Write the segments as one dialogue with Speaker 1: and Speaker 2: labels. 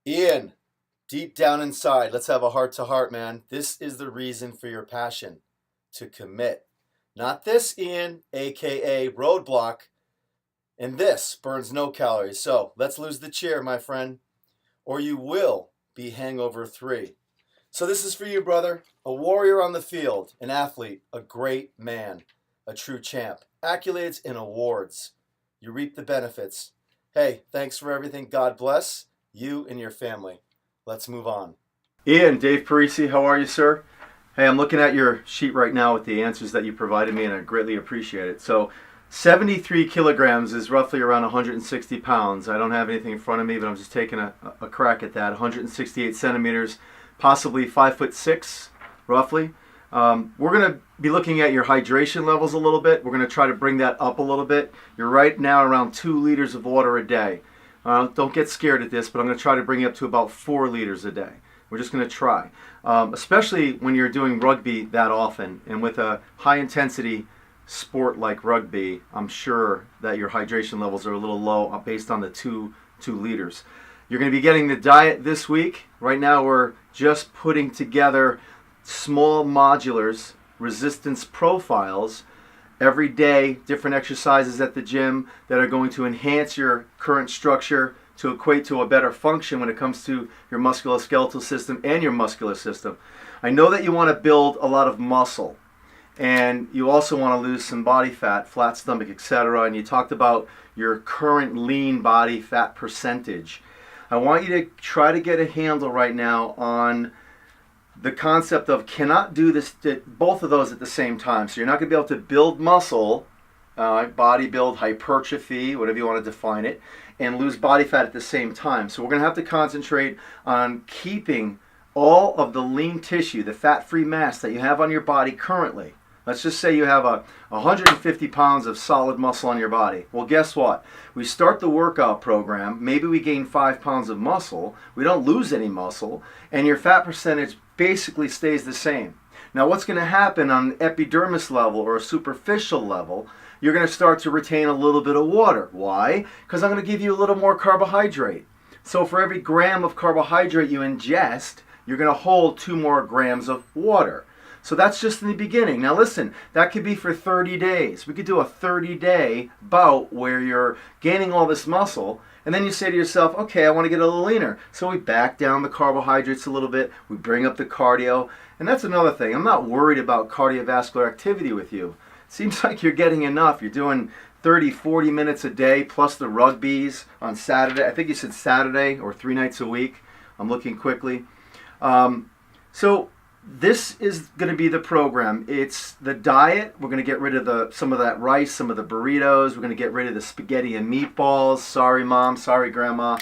Speaker 1: Ian, deep down inside, let's have a heart to heart, man. This is the reason for your passion to commit. Not this, Ian, aka roadblock, and this burns no calories. So let's lose the cheer, my friend, or you will be hangover 3. So this is for you, brother. A warrior on the field, an athlete, a great man, a true champ. Accolades and awards. You reap the benefits. Hey, thanks for everything. God bless you and your family. Let's move on. Ian, Dave Parisi, how are you, sir? Hey, I'm looking at your sheet right now with the answers that you provided me, and I greatly appreciate it. So 73 kilograms is roughly around 160 pounds. I don't have anything in front of me, but I'm just taking a crack at that. 168 centimeters, possibly 5'6", roughly. We're going to be looking at your hydration levels a little bit. We're going to try to bring that up a little bit. You're right now around 2 liters of water a day. Don't get scared at this, but I'm going to try to bring you up to about 4 liters a day. We're just going to try, especially when you're doing rugby that often. And with a high-intensity sport like rugby, I'm sure that your hydration levels are a little low based on the 2 liters. You're going to be getting the diet this week. Right now we're just putting together small modulars, resistance profiles, every day, different exercises at the gym that are going to enhance your current structure to equate to a better function when it comes to your musculoskeletal system and your muscular system. I know that you want to build a lot of muscle, and you also want to lose some body fat, flat stomach, etc. And you talked about your current lean body fat percentage. I want you to try to get a handle right now on the concept of cannot do this, both of those at the same time. So you're not going to be able to build muscle, body build, hypertrophy, whatever you want to define it, and lose body fat at the same time. So we're going to have to concentrate on keeping all of the lean tissue, the fat-free mass that you have on your body currently. Let's just say you have 150 pounds of solid muscle on your body. Well, guess what? We start the workout program, maybe we gain 5 pounds of muscle, we don't lose any muscle, and your fat percentage basically stays the same. Now, what's going to happen on an epidermis level or a superficial level, you're going to start to retain a little bit of water. Why? Because I'm going to give you a little more carbohydrate. So for every gram of carbohydrate you ingest, you're going to hold 2 more grams of water. So that's just in the beginning. Now listen, that could be for 30 days. We could do a 30-day bout where you're gaining all this muscle, and then you say to yourself, okay, I want to get a little leaner. So we back down the carbohydrates a little bit, we bring up the cardio, and that's another thing. I'm not worried about cardiovascular activity with you. Seems like you're getting enough. You're doing 30, 40 minutes a day, plus the rugbies on Saturday. I think you said Saturday or 3 nights a week. I'm looking quickly. So this is going to be the program. It's the diet. We're going to get rid of some of that rice, some of the burritos. We're going to get rid of the spaghetti and meatballs. Sorry, Mom. Sorry, Grandma.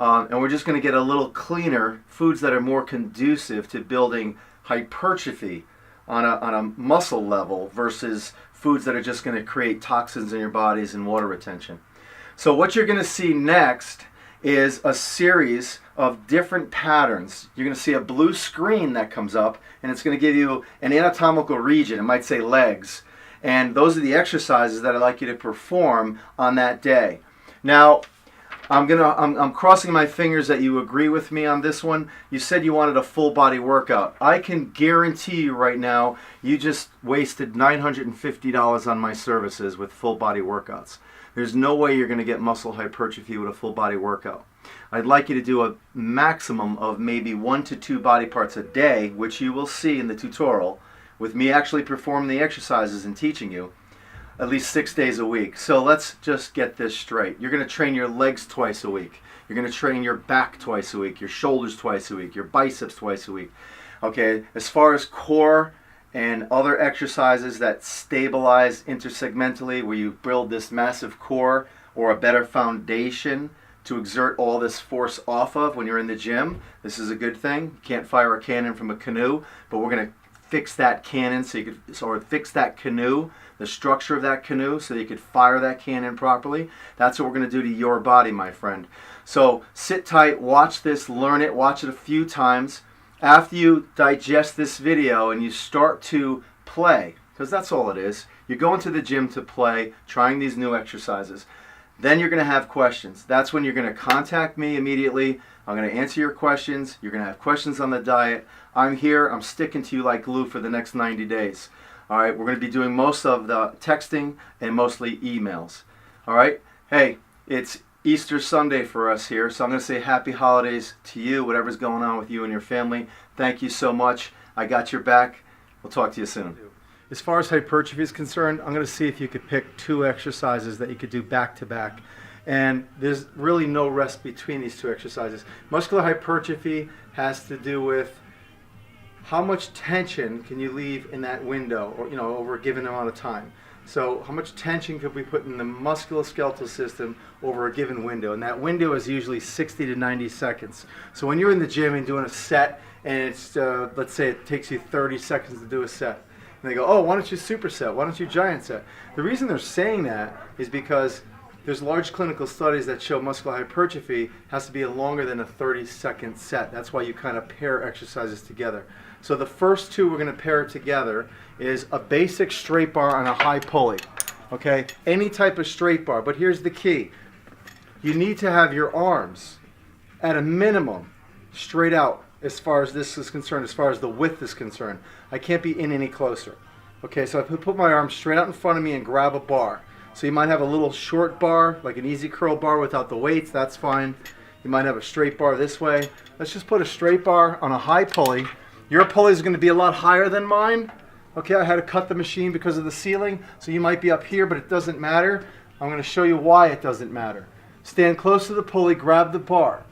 Speaker 1: And we're just going to get a little cleaner foods that are more conducive to building hypertrophy on a muscle level versus foods that are just going to create toxins in your bodies and water retention. So what you're going to see next is a series of different patterns. You're going to see a blue screen that comes up, and it's going to give you an anatomical region. It might say legs. And those are the exercises that I'd like you to perform on that day. Now, I'm crossing my fingers that you agree with me on this one. You said you wanted a full body workout. I can guarantee you right now, you just wasted $950 on my services with full body workouts. There's no way you're going to get muscle hypertrophy with a full body workout. I'd like you to do a maximum of maybe 1 to 2 body parts a day, which you will see in the tutorial, with me actually performing the exercises and teaching you, at least 6 days a week. So let's just get this straight. You're going to train your legs twice a week. You're going to train your back twice a week, your shoulders twice a week, your biceps twice a week. Okay, as far as core and other exercises that stabilize intersegmentally, where you build this massive core or a better foundation to exert all this force off of when you're in the gym, this is a good thing. You can't fire a cannon from a canoe, but we're going to fix that cannon or fix that canoe, the structure of that canoe, so you could fire that cannon properly. That's what we're going to do to your body, my friend. So sit tight, watch this, learn it, watch it a few times. After you digest this video and you start to play, because that's all it is, you're going to the gym to play, trying these new exercises. Then you're going to have questions. That's when you're going to contact me immediately. I'm going to answer your questions. You're going to have questions on the diet. I'm here. I'm sticking to you like glue for the next 90 days. All right, we're going to be doing most of the texting and mostly emails. All right, hey, it's Easter Sunday for us here, so I'm going to say happy holidays to you, whatever's going on with you and your family. Thank you so much. I got your back. We'll talk to you soon. As far as hypertrophy is concerned, I'm going to see if you could pick 2 exercises that you could do back to back. And there's really no rest between these 2 exercises. Muscular hypertrophy has to do with how much tension can you leave in that window, or over a given amount of time. So how much tension could we put in the musculoskeletal system over a given window? And that window is usually 60 to 90 seconds. So when you're in the gym and doing a set, and it's let's say it takes you 30 seconds to do a set, and they go, oh, why don't you superset? Why don't you giant set? The reason they're saying that is because there's large clinical studies that show muscular hypertrophy has to be longer than a 30-second set. That's why you kind of pair exercises together. So the first 2 we're going to pair together is a basic straight bar on a high pulley. Okay? Any type of straight bar. But here's the key. You need to have your arms at a minimum straight out as far as this is concerned, as far as the width is concerned. I can't be in any closer. Okay, so I put my arms straight out in front of me and grab a bar. So you might have a little short bar, like an easy curl bar without the weights, that's fine. You might have a straight bar this way. Let's just put a straight bar on a high pulley. Your pulley is going to be a lot higher than mine. Okay, I had to cut the machine because of the ceiling, so you might be up here, but it doesn't matter. I'm going to show you why it doesn't matter. Stand close to the pulley, grab the bar.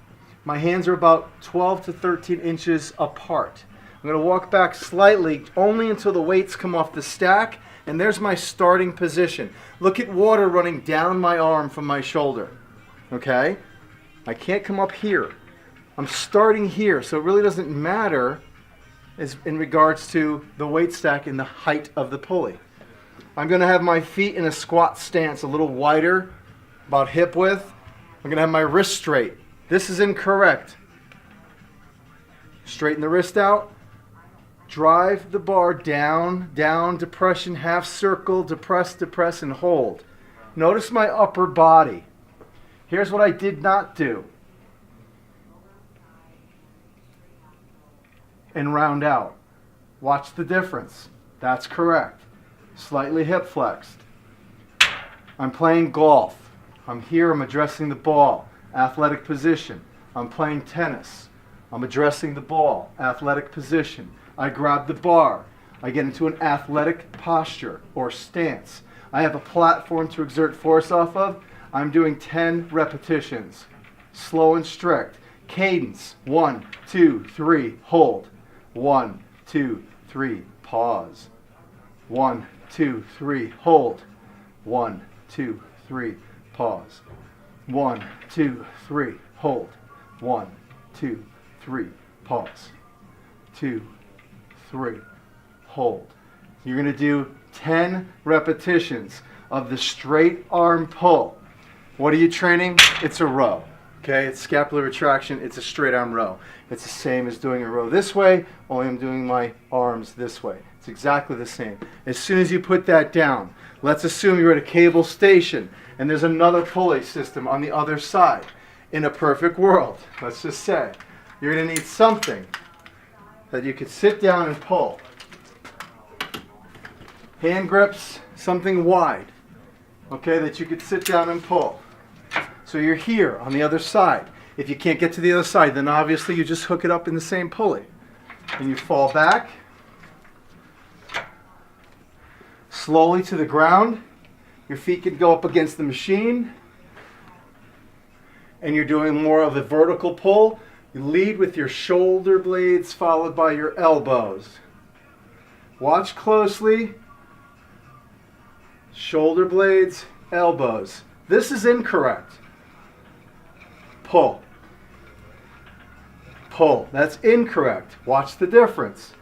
Speaker 1: My hands are about 12 to 13 inches apart. I'm going to walk back slightly, only until the weights come off the stack, and there's my starting position. Look at water running down my arm from my shoulder. Okay? I can't come up here. I'm starting here, so it really doesn't matter as in regards to the weight stack and the height of the pulley. I'm going to have my feet in a squat stance, a little wider, about hip width. I'm going to have my wrist straight. This is incorrect. Straighten the wrist out. Drive the bar down, down, depression, half circle, depress, and hold. Notice my upper body. Here's what I did not do. And round out. Watch the difference. That's correct. Slightly hip flexed. I'm playing golf. I'm here, I'm addressing the ball. Athletic position. I'm playing tennis. I'm addressing the ball. Athletic position. I grab the bar. I get into an athletic posture or stance. I have a platform to exert force off of. I'm doing 10 repetitions. Slow and strict. Cadence. 1, 2, 3, hold. 1, 2, 3, pause. 1, 2, 3, hold. 1, 2, 3, pause. 1, 2, 3, hold. 1, 2, 3, pause. 2, 3, hold. You're going to do 10 repetitions of the straight arm pull. What are you training? It's a row. Okay, it's scapular retraction. It's a straight arm row. It's the same as doing a row this way, only I'm doing my arms this way. It's exactly the same. As soon as you put that down, let's assume you're at a cable station and there's another pulley system on the other side. In a perfect world, let's just say, you're going to need something that you could sit down and pull. Hand grips, something wide, okay, that you could sit down and pull. So you're here on the other side. If you can't get to the other side, then obviously you just hook it up in the same pulley. And you fall back, slowly to the ground. Your feet could go up against the machine. And you're doing more of a vertical pull. You lead with your shoulder blades followed by your elbows. Watch closely. Shoulder blades, elbows. This is incorrect. Pull. Pull. That's incorrect. Watch the difference.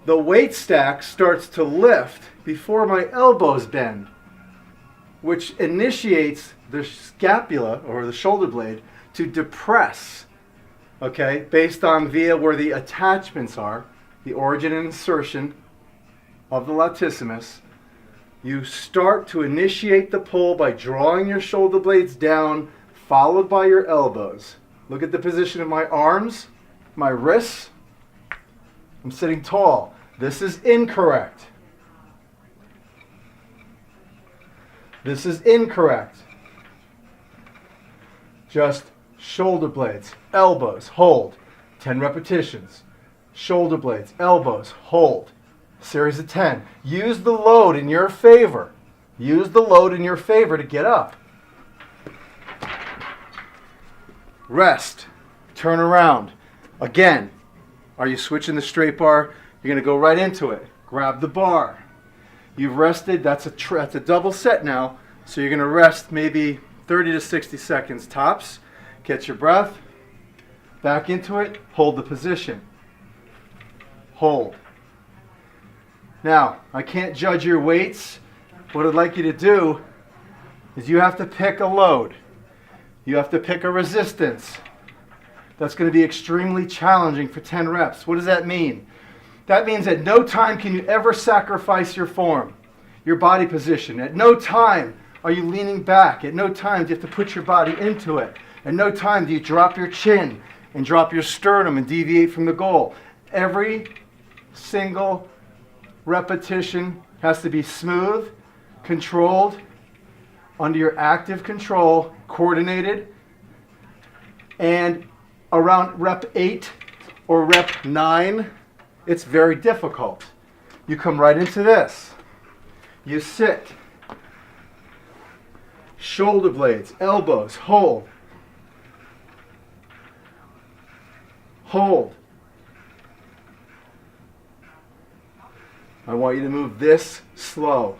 Speaker 1: The weight stack starts to lift before my elbows bend, which initiates the scapula or the shoulder blade to depress, okay, based on via where the attachments are, the origin and insertion of the latissimus.
Speaker 2: You start to initiate the pull by drawing your shoulder blades down, followed by your elbows. Look at the position of my arms, my wrists. I'm sitting tall. This is incorrect. This is incorrect. Just shoulder blades, elbows, hold. 10 repetitions. Shoulder blades, elbows, hold. Series of 10. Use the load in your favor. Use the load in your favor to get up. Rest. Turn around. Again. Are you switching the straight bar? You're going to go right into it. Grab the bar. You've rested. That's a double set now. So you're going to rest maybe 30 to 60 seconds tops. Catch your breath. Back into it. Hold the position. Hold. Now, I can't judge your weights. What I'd like you to do is you have to pick a load. You have to pick a resistance. That's going to be extremely challenging for 10 reps. What does that mean? That means at no time can you ever sacrifice your form, your body position. At no time are you leaning back. At no time do you have to put your body into it. At no time do you drop your chin and drop your sternum and deviate from the goal. Every single repetition has to be smooth, controlled, under your active control, coordinated, and around rep 8 or rep 9, it's very difficult. You come right into this. You sit. Shoulder blades, elbows, hold. Hold. I want you to move this slow.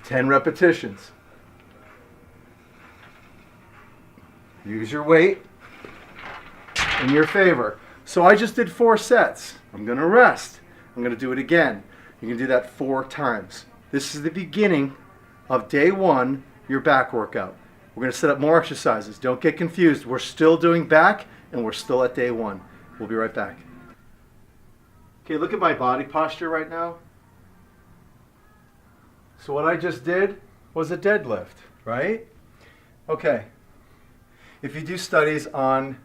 Speaker 2: Ten repetitions. Use your weight in your favor. So I just did 4 sets. I'm going to rest. I'm going to do it again. You can do that 4 times. This is the beginning of day 1, your back workout. We're going to set up more exercises. Don't get confused. We're still doing back and we're still at day 1. We'll be right back. Okay, look at my body posture right now. So what I just did was a deadlift, right? Okay. If you do studies on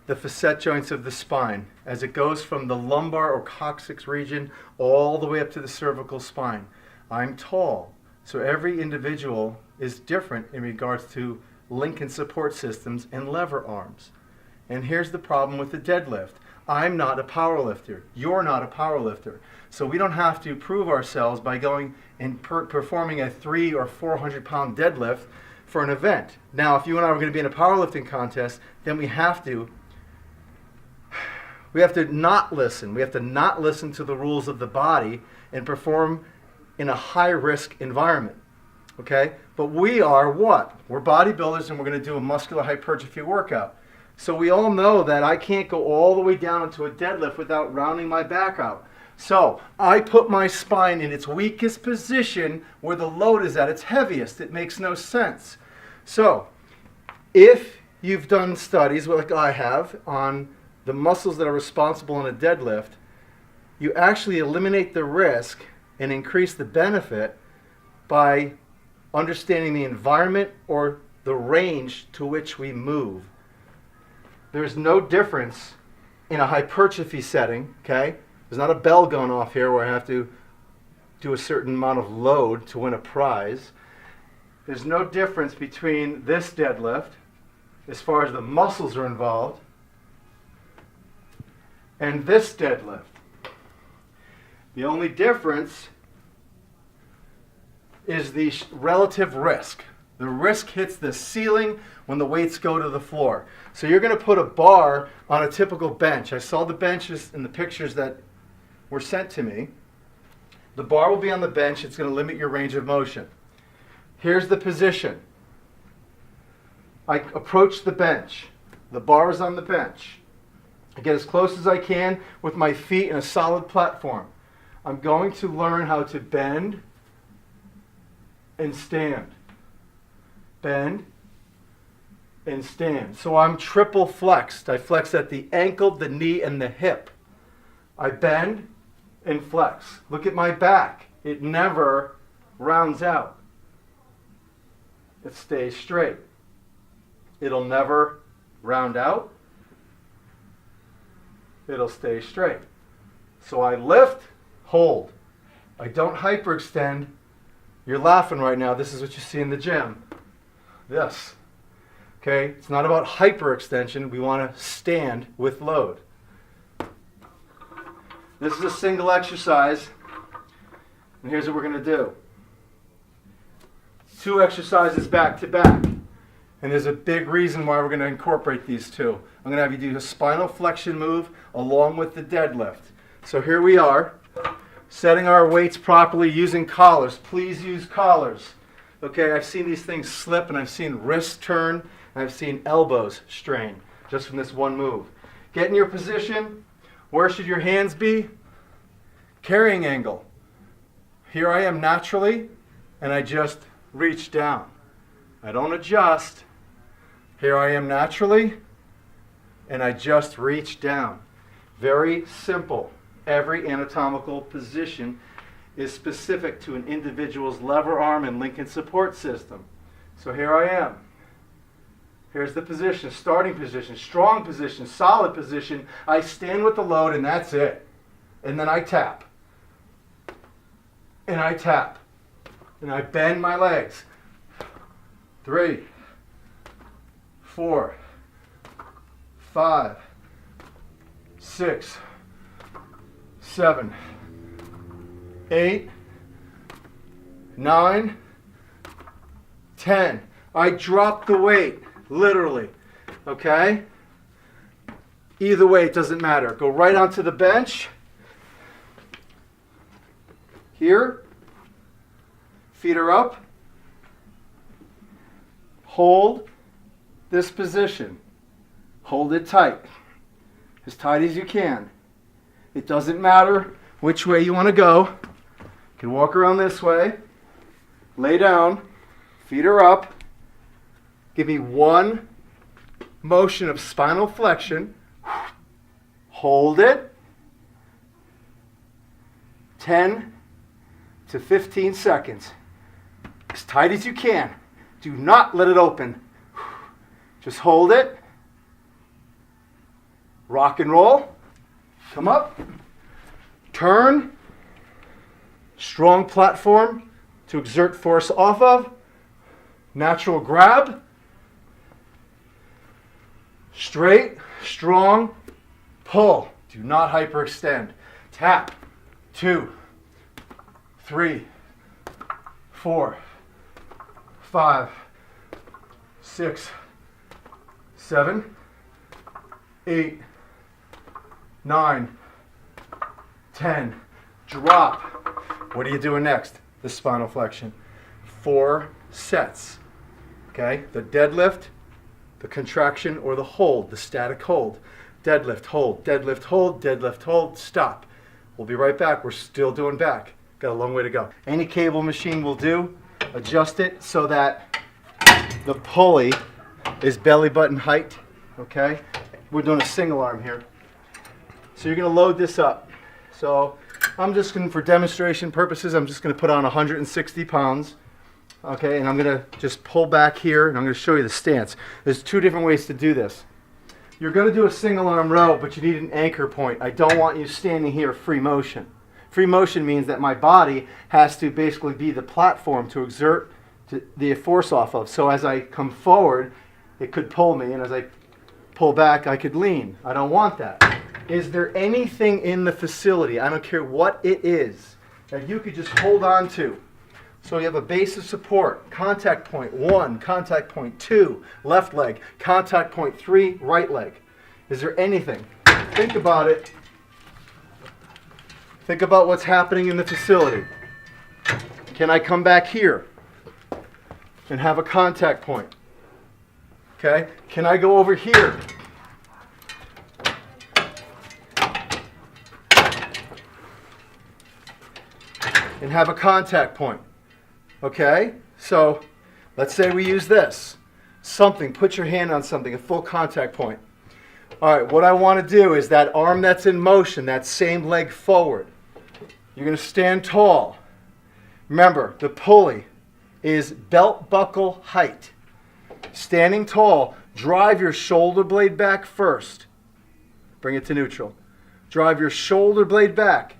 Speaker 2: the facet joints of the spine, as it goes from the lumbar or coccyx region all the way up to the cervical spine, I'm tall. So every individual is different in regards to link and support systems and lever arms. And here's the problem with the deadlift. I'm not a power lifter. You're not a power lifter. So we don't have to prove ourselves by going and performing a 300 or 400 pound deadlift for an event. Now, if you and I were going to be in a powerlifting contest, then we have to not listen. We have to not listen to the rules of the body and perform in a high risk environment. Okay? But we are what? We're bodybuilders and we're going to do a muscular hypertrophy workout. So we all know that I can't go all the way down into a deadlift without rounding my back out. So I put my spine in its weakest position where the load is at its heaviest. It makes no sense. So if you've done studies like I have on the muscles that are responsible in a deadlift, you actually eliminate the risk and increase the benefit by understanding the environment or the range to which we move. There's no difference in a hypertrophy setting, okay? There's not a bell going off here where I have to do a certain amount of load to win a prize. There's no difference between this deadlift, as far as the muscles are involved, and this deadlift. The only difference is the relative risk. The risk hits the ceiling when the weights go to the floor. So you're going to put a bar on a typical bench. I saw the benches in the pictures that were sent to me. The bar will be on the bench. It's going to limit your range of motion. Here's the position. I approach the bench. The bar is on the bench. I get as close as I can with my feet in a solid platform. I'm going to learn how to bend and stand. Bend and stand. So I'm triple flexed. I flex at the ankle, the knee, and the hip. I bend and flex. Look at my back. It never rounds out. It stays straight. It'll never round out. It'll stay straight. So I lift, hold. I don't hyperextend. You're laughing right now. This is what you see in the gym. This. Okay? It's not about hyperextension. We want to stand with load. This is a single exercise. And here's what we're going to do. 2 exercises back to back. And there's a big reason why we're going to incorporate these two. I'm going to have you do a spinal flexion move along with the deadlift. So here we are, setting our weights properly using collars. Please use collars. Okay, I've seen these things slip, and I've seen wrists turn, and I've seen elbows strain just from this one move. Get in your position. Where should your hands be? Carrying angle. Here I am naturally, and I just reach down. I don't adjust. Here I am naturally, and I just reach down. Very simple. Every anatomical position is specific to an individual's lever arm and link and support system. So here I am. Here's the position, starting position, strong position, solid position. I stand with the load, and that's it. And then I tap. And I tap. And I bend my legs. 3, 4, 5, 6, 7, 8, 9, 10. I drop the weight, literally. Okay? Either way, it doesn't matter. Go right onto the bench. Here. Feet are up. Hold this position. Hold it tight as you can. It doesn't matter which way you want to go. You can walk around this way, lay down, feet are up. Give me one motion of spinal flexion. Hold it. 10 to 15 seconds. As tight as you can. Do not let it open. Just hold it. Rock and roll. Come up. Turn. Strong platform to exert force off of. Natural grab. Straight, strong, pull. Do not hyperextend. Tap. 2, 3, 4, 5, 6, 7, 8, 9, 10. Drop. What are you doing next? The spinal flexion. 4 sets. Okay? The deadlift, the contraction, or the hold, the static hold. Deadlift, hold, deadlift, hold, deadlift, hold, stop. We'll be right back. We're still doing back. Got a long way to go. Any cable machine will do. Adjust it so that the pulley is belly button height. Okay? We're doing a single arm here. So you're going to load this up. So I'm just going to, for demonstration purposes, I'm just going to put on 160 pounds. Okay, and I'm going to just pull back here, and I'm going to show you the stance. There's 2 different ways to do this. You're going to do a single arm row, but you need an anchor point. I don't want you standing here free motion. Free motion means that my body has to basically be the platform to exert the force off of. So as I come forward, it could pull me, and as I pull back, I could lean. I don't want that. Is there anything in the facility, I don't care what it is, that you could just hold on to? So you have a base of support, contact point 1, contact point 2, left leg, contact point 3, right leg. Is there anything? Think about it. Think about what's happening in the facility. Can I come back here and have a contact point? Okay? Can I go over here? And have a contact point? Okay, so let's say we use this. Something, put your hand on something, a full contact point. All right, what I want to do is that arm that's in motion, that same leg forward. You're going to stand tall. Remember, the pulley is belt buckle height. Standing tall, drive your shoulder blade back first. Bring it to neutral. Drive your shoulder blade back.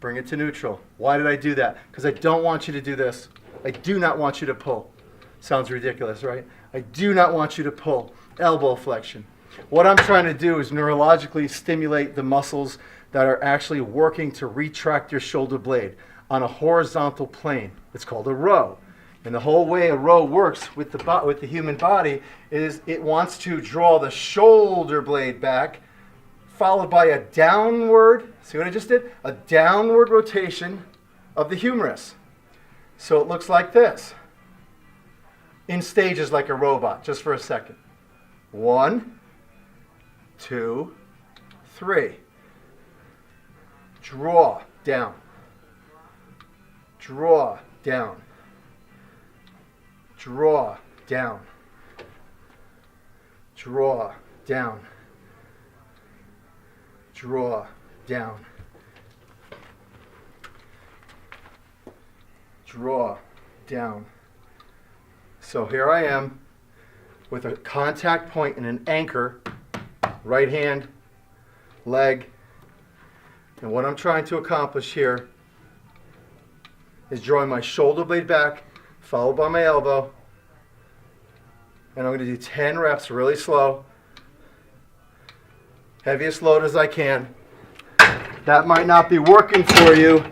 Speaker 2: Bring it to neutral. Why did I do that? Because I don't want you to do this. I do not want you to pull. Sounds ridiculous, right? I do not want you to pull. Elbow flexion. What I'm trying to do is neurologically stimulate the muscles that are actually working to retract your shoulder blade on a horizontal plane. It's called a row. And the whole way a row works with the human body is it wants to draw the shoulder blade back, followed by a downward, see what I just did? A downward rotation of the humerus. So it looks like this. In stages like a robot, just for a second. 1, 2, 3. Draw down. Draw down. Draw down. Draw down. Draw down. Draw down. So here I am with a contact point and an anchor, right hand, leg. And what I'm trying to accomplish here is drawing my shoulder blade back, followed by my elbow. And I'm going to do 10 reps really slow. Heaviest load as I can. That might not be working for you,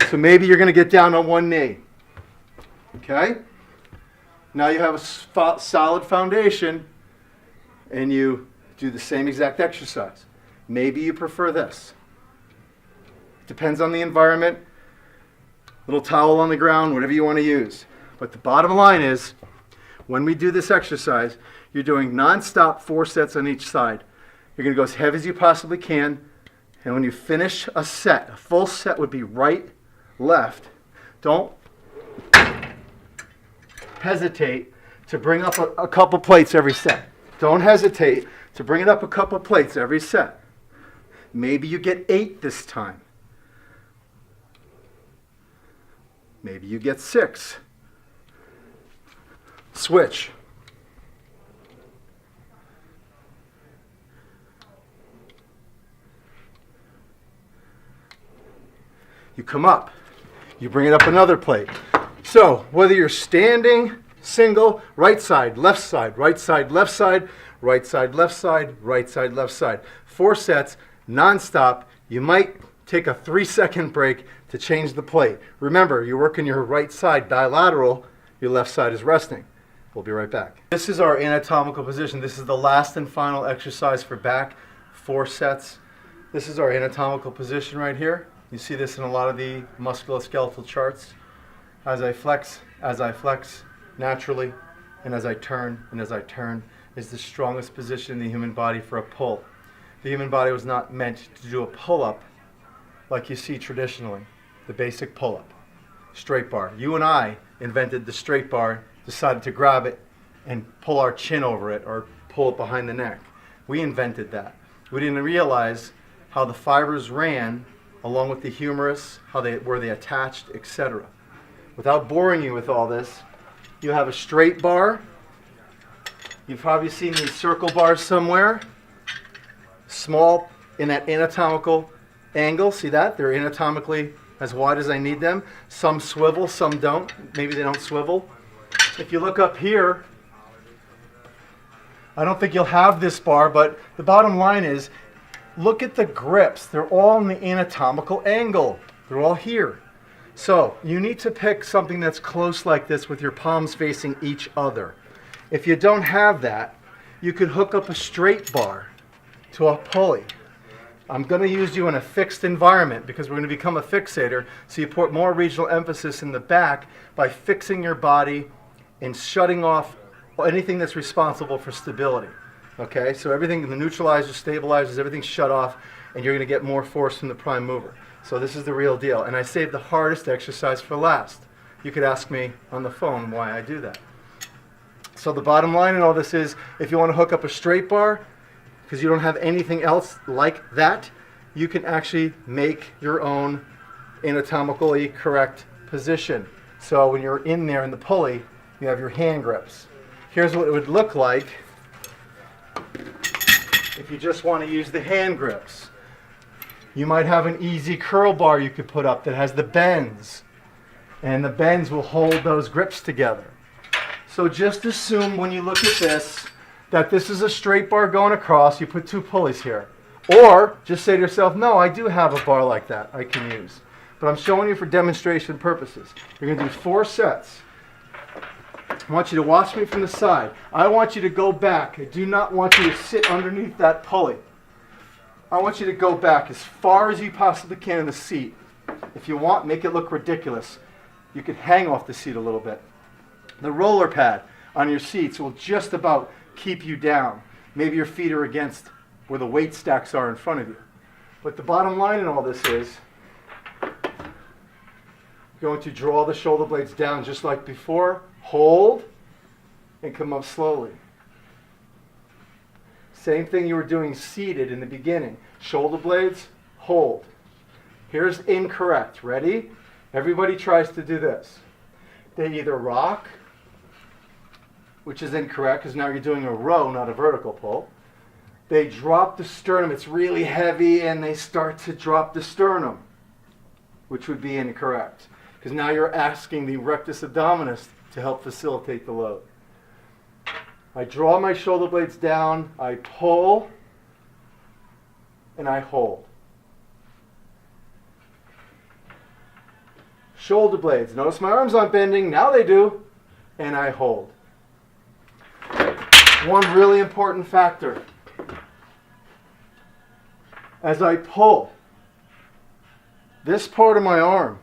Speaker 2: so maybe you're going to get down on one knee. Okay? Now you have a solid foundation, and you do the same exact exercise. Maybe you prefer this. Depends on the environment. Little towel on the ground, whatever you want to use. But the bottom line is, when we do this exercise, you're doing non-stop 4 sets on each side. You're going to go as heavy as you possibly can. And when you finish a set, a full set would be right, left. Don't hesitate to bring up a couple plates every set. Don't hesitate to bring it up a couple plates every set. Maybe you get 8 this time. Maybe you get 6. Switch. You come up. You bring it up another plate. So whether you're standing, single, right side, left side, right side, left side, right side, left side, right side, left side. 4 sets, non-stop. You might take a 3-second break to change the plate. Remember, you're working your right side bilateral, your left side is resting. We'll be right back. This is our anatomical position. This is the last and final exercise for back, 4 sets. This is our anatomical position right here. You see this in a lot of the musculoskeletal charts. As I flex naturally, and as I turn is the strongest position in the human body for a pull. The human body was not meant to do a pull-up like you see traditionally, the basic pull-up, straight bar. You and I invented the straight bar, decided to grab it and pull our chin over it or pull it behind the neck. We invented that. We didn't realize how the fibers ran along with the humerus, where they attached, etc. Without boring you with all this, you have a straight bar. You've probably seen these circle bars somewhere. Small in that anatomical angle. See that? They're anatomically as wide as I need them. Some swivel, some don't. Maybe they don't swivel. If you look up here, I don't think you'll have this bar, but the bottom line is, look at the grips. They're all in the anatomical angle. They're all here. So you need to pick something that's close like this with your palms facing each other. If you don't have that, you could hook up a straight bar to a pulley. I'm going to use you in a fixed environment because we're going to become a fixator, so you put more regional emphasis in the back by fixing your body and shutting off anything that's responsible for stability. Okay, so everything, the neutralizers, stabilizers, everything's shut off, and you're going to get more force from the prime mover. So this is the real deal. And I saved the hardest exercise for last. You could ask me on the phone why I do that. So the bottom line in all this is, if you want to hook up a straight bar, because you don't have anything else like that, you can actually make your own anatomically correct position. So when you're in there in the pulley, you have your hand grips. Here's what it would look like if you just want to use the hand grips. You might have an easy curl bar you could put up that has the bends, and the bends will hold those grips together. So just assume when you look at this that this is a straight bar going across. You put two pulleys here. Or just say to yourself, no, I do have a bar like that I can use. But I'm showing you for demonstration purposes. You're going to do 4 sets. I want you to watch me from the side. I want you to go back. I do not want you to sit underneath that pulley. I want you to go back as far as you possibly can in the seat. If you want, make it look ridiculous. You could hang off the seat a little bit. The roller pad on your seats will just about keep you down. Maybe your feet are against where the weight stacks are in front of you. But the bottom line in all this is you're going to draw the shoulder blades down just like before, hold, and come up slowly. Same thing you were doing seated in the beginning. Shoulder blades, hold. Here's incorrect. Ready? Everybody tries to do this. They either rock, which is incorrect because now you're doing a row, not a vertical pull. They drop the sternum. It's really heavy, and they start to drop the sternum, which would be incorrect because now you're asking the rectus abdominis to help facilitate the load. I draw my shoulder blades down, I pull, and I hold. Shoulder blades. Notice my arms aren't bending. Now they do. And I hold. One really important factor. As I pull this part of my arm,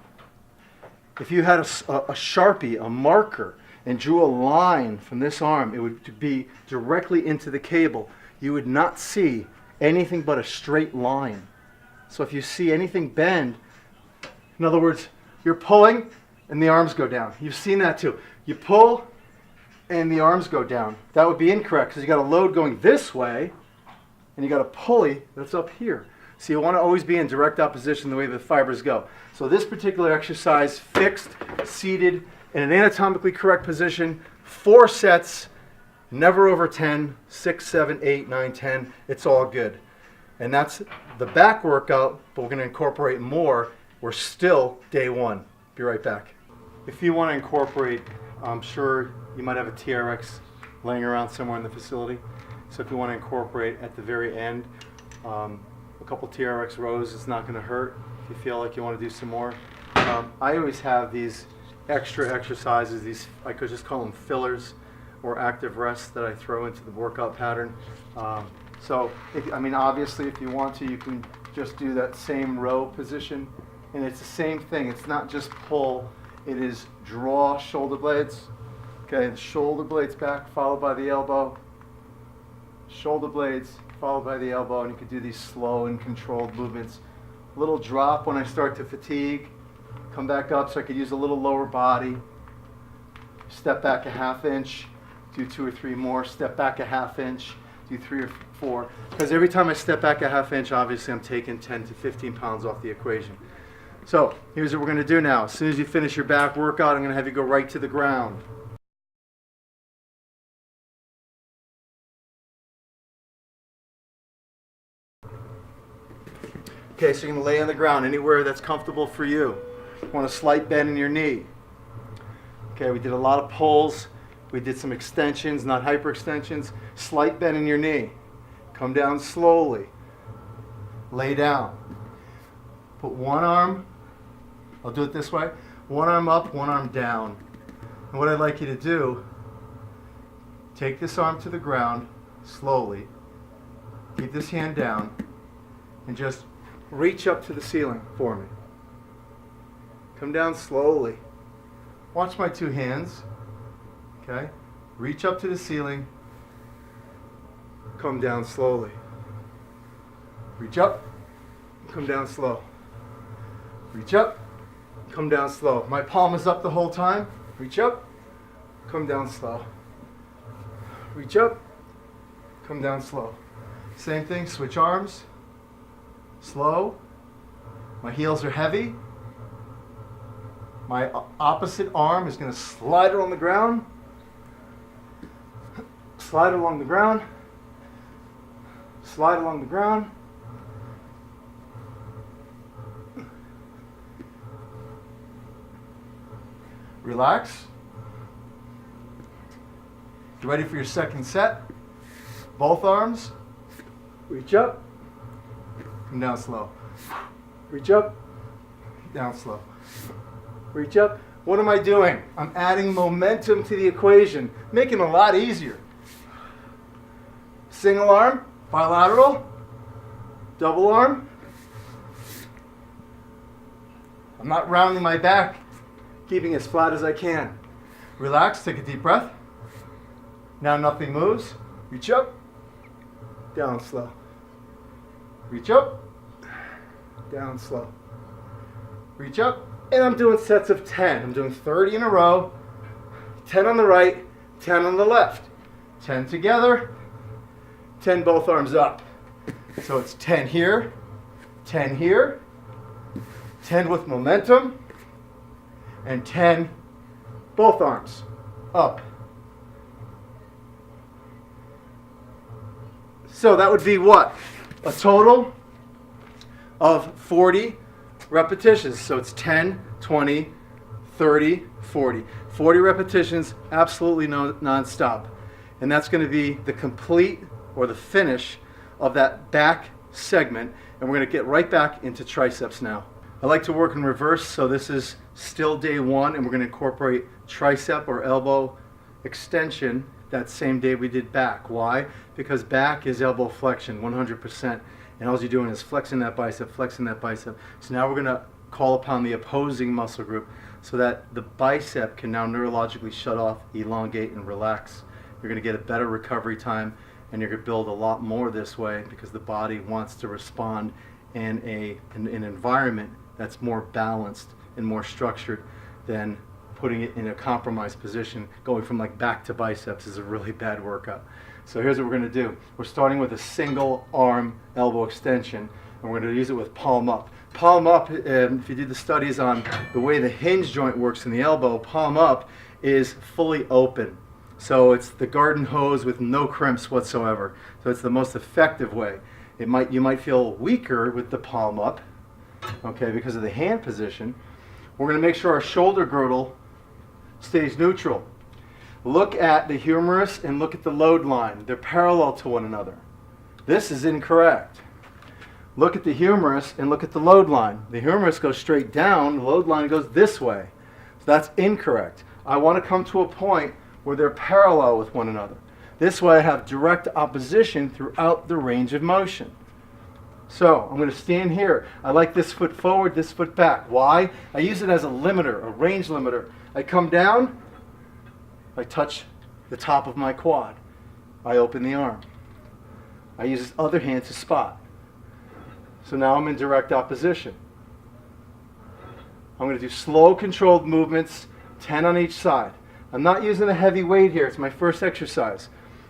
Speaker 2: if you had a Sharpie, a marker, and drew a line from this arm, it would be directly into the cable. You would not see anything but a straight line. So if you see anything bend, in other words, you're pulling and the arms go down. You've seen that too. You pull and the arms go down. That would be incorrect because you got a load going this way and you got a pulley that's up here. So you want to always be in direct opposition the way the fibers go. So this particular exercise, fixed, seated, in an anatomically correct position, 4 sets, never over 10, 6, 7, 8, 9, 10. It's all good. And that's the back workout, but we're going to incorporate more. We're still day 1. Be right back. If you want to incorporate, I'm sure you might have a TRX laying around somewhere in the facility. So if you want to incorporate at the very end, a couple TRX rows, it's not going to hurt. If you feel like you want to do some more. I always have these extra exercises, these, I could just call them fillers or active rests that I throw into the workout pattern. Obviously if you want to, you can just do that same row position. And it's the same thing. It's not just pull. It is draw shoulder blades. Okay, the shoulder blades back, followed by the elbow. Shoulder blades, followed by the elbow. And you could do these slow and controlled movements. Little drop when I start to fatigue. Come back up so I could use a little lower body. Step back a ½ inch. Do 2 or 3 more. Step back a ½ inch. Do 3 or 4. Because every time I step back a ½ inch, obviously I'm taking 10 to 15 pounds off the equation. So here's what we're going to do now. As soon as you finish your back workout, I'm going to have you go right to the ground. Okay, so you're going to lay on the ground anywhere that's comfortable for you. You want a slight bend in your knee. Okay, we did a lot of pulls. We did some extensions, not hyperextensions. Slight bend in your knee. Come down slowly. Lay down. Put one arm, I'll do it this way, one arm up, one arm down. And what I'd like you to do, take this arm to the ground slowly. Keep this hand down and just reach up to the ceiling for me. Come down slowly. Watch my 2 hands. Okay? Reach up to the ceiling. Come down slowly. Reach up. Come down slow. Reach up. Come down slow. My palm is up the whole time. Reach up. Come down slow. Reach up. Come down slow. Same thing, switch arms. Slow. My heels are heavy. My opposite arm is going to slide it on the ground. Slide it along the ground. Slide along the ground. Relax. Get ready for your second set. Both arms. Reach up. Come down slow. Reach up. Down slow. Reach up. What am I doing? I'm adding momentum to the equation, making it a lot easier. Single arm, bilateral, double arm. I'm not rounding my back, keeping as flat as I can. Relax, take a deep breath. Now nothing moves. Reach up, down slow. Reach up, down slow. Reach up, and I'm doing sets of 10. I'm doing 30 in a row, 10 on the right, 10 on the left. 10 together, 10 both arms up. So it's 10 here, 10 here, 10 with momentum, and 10 both arms up. So that would be what? A total of 40 repetitions. So it's 10, 20, 30, 40. 40 repetitions, absolutely non-stop. And that's going to be the complete or the finish of that back segment. And we're going to get right back into triceps now. I like to work in reverse, so this is still day one, and we're going to incorporate tricep or elbow extension that same day we did back. Why? Because back is elbow flexion 100%, and all you're doing is flexing that bicep, flexing that bicep. So now we're going to call upon the opposing muscle group so that the bicep can now neurologically shut off, elongate, and relax. You're going to get a better recovery time, and you're going to build a lot more this way because the body wants to respond in an environment that's more balanced and more structured than putting it in a compromised position. Going from like back to biceps is a really bad workout. So here's what we're going to do. We're starting with a single arm elbow extension, and we're going to use it with palm up. Palm up, if you do the studies on the way the hinge joint works in the elbow, palm up is fully open. So it's the garden hose with no crimps whatsoever. So it's the most effective way. You might feel weaker with the palm up, okay, because of the hand position. We're going to make sure our shoulder girdle stays neutral. Look at the humerus and look at the load line. They're parallel to one another. This is incorrect. Look at the humerus and look at the load line. The humerus goes straight down, the load line goes this way. So that's incorrect. I want to come to a point where they're parallel with one another. This way I have direct opposition throughout the range of motion. So I'm going to stand here. I like this foot forward, this foot back. Why? I use it as a limiter, a range limiter. I come down, I touch the top of my quad. I open the arm. I use this other hand to spot. So now I'm in direct opposition. I'm going to do slow, controlled movements, 10 on each side. I'm not using a heavy weight here. It's my first exercise.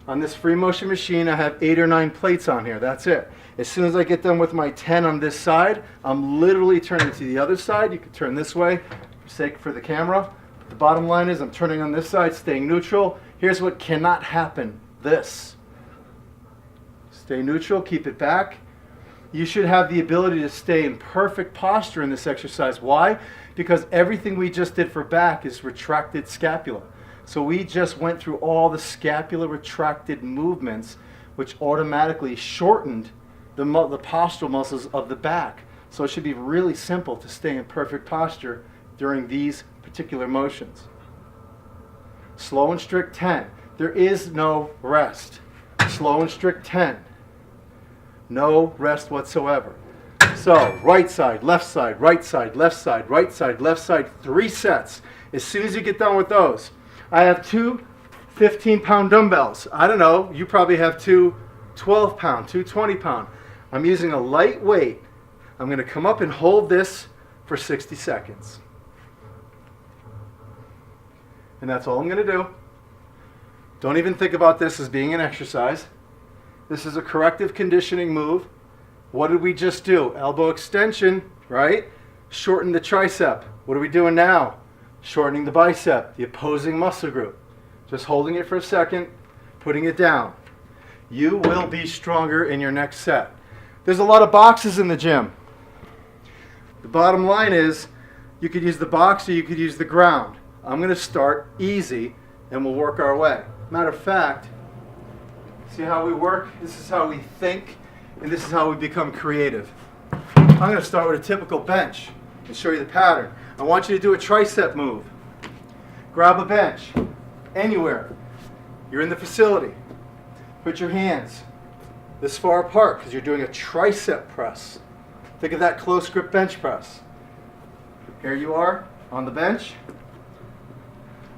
Speaker 2: On this free motion machine, I have 8 or 9 plates on here. That's it. As soon as I get done with my 10 on this side, I'm literally turning to the other side. You can turn this way for the camera. The bottom line is I'm turning on this side, staying neutral. Here's what cannot happen. This. Stay neutral, keep it back. You should have the ability to stay in perfect posture in this exercise. Why? Because everything we just did for back is retracted scapula. So we just went through all the scapula retracted movements, which automatically shortened the postural muscles of the back. So it should be really simple to stay in perfect posture during these particular motions. Slow and strict 10. There is no rest. Slow and strict 10. No rest whatsoever. So right side, left side, right side, left side, right side, left side, 3 sets. As soon as you get done with those, I have 2 15-pound dumbbells. I don't know, you probably have 2 12-pound, 2 20-pound. I'm using a light weight. I'm going to come up and hold this for 60 seconds. And that's all I'm going to do. Don't even think about this as being an exercise. This is a corrective conditioning move. What did we just do? Elbow extension, right? Shorten the tricep. What are we doing now? Shortening the bicep, the opposing muscle group. Just holding it for a second, putting it down. You will be stronger in your next set. There's a lot of boxes in the gym. The bottom line is you could use the box or you could use the ground. I'm going to start easy and we'll work our way. Matter of fact, see how we work? This is how we think and this is how we become creative. I'm going to start with a typical bench and show you the pattern. I want you to do a tricep move. Grab a bench anywhere. You're in the facility. Put your hands this far apart because you're doing a tricep press. Think of that close grip bench press. Here you are on the bench.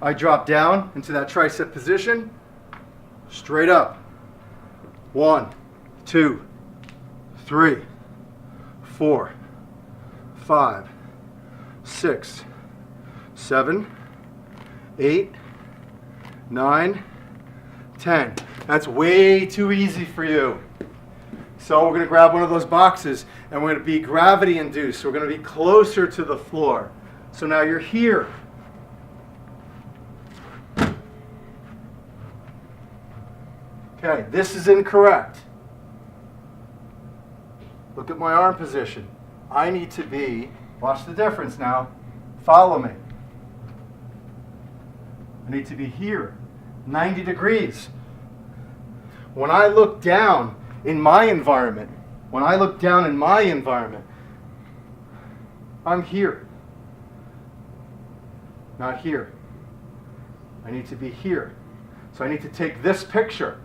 Speaker 2: I drop down into that tricep position. Straight up. 1, 2, 3, 4, 5, 6, 7, 8, 9, 10. That's way too easy for you. So we're going to grab one of those boxes and we're going to be gravity induced. We're going to be closer to the floor. So now you're here. Okay, this is incorrect. Look at my arm position. I need to be, watch the difference now, follow me. I need to be here, 90 degrees. When I look down in my environment, I'm here, not here. I need to be here. So I need to take this picture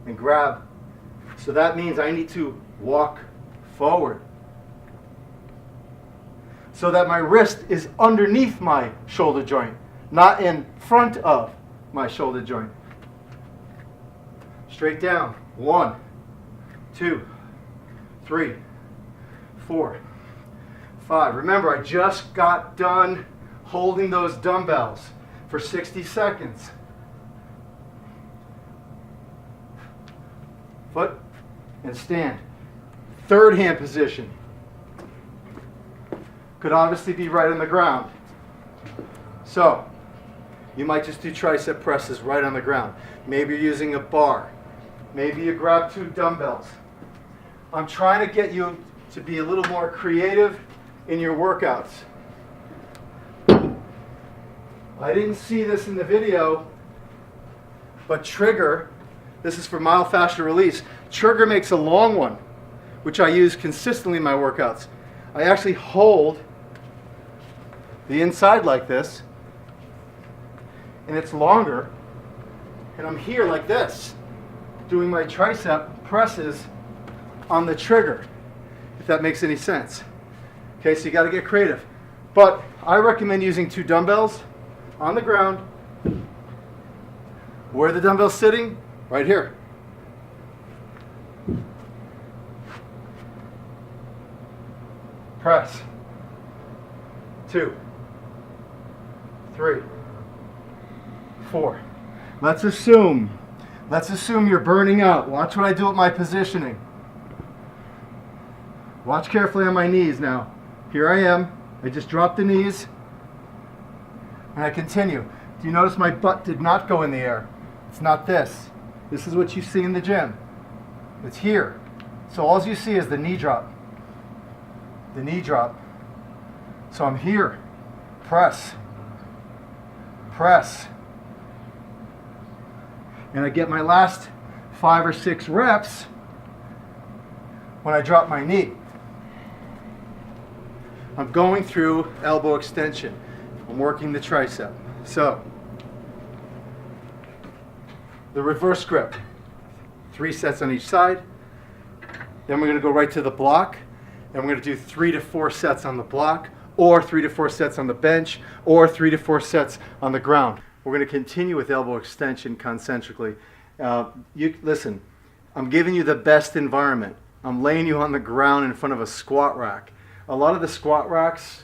Speaker 2: and grab. So that means I need to walk forward so that my wrist is underneath my shoulder joint, not in front of my shoulder joint. Straight down. 1, 2, 3, 4, 5. Remember, I just got done holding those dumbbells for 60 seconds. Foot and stand. Third hand position. Could obviously be right on the ground. So, you might just do tricep presses right on the ground. Maybe you're using a bar. Maybe you grab 2 dumbbells. I'm trying to get you to be a little more creative in your workouts. I didn't see this in the video, but Trigger, this is for myofascial release. Trigger makes a long one, which I use consistently in my workouts. I actually hold the inside like this, and it's longer, and I'm here like this, doing my tricep presses on the trigger, if that makes any sense. Okay, so you got to get creative. But I recommend using 2 dumbbells on the ground. Where are the dumbbells sitting? Right here. Press. 2, 3, 4. Let's assume you're burning out. Watch what I do with my positioning. Watch carefully on my knees now. Here I am. I just dropped the knees. And I continue. Do you notice my butt did not go in the air? It's not this. This is what you see in the gym. It's here. So all you see is the knee drop. The knee drop. So I'm here. Press. Press. And I get my last 5 or 6 reps when I drop my knee. I'm going through elbow extension. I'm working the tricep. So, the reverse grip. 3 sets on each side. Then we're going to go right to the block. And we're going to do 3 to 4 sets on the block, or 3 to 4 sets on the bench, or 3 to 4 sets on the ground. We're going to continue with elbow extension concentrically. Listen, I'm giving you the best environment. I'm laying you on the ground in front of a squat rack. A lot of the squat racks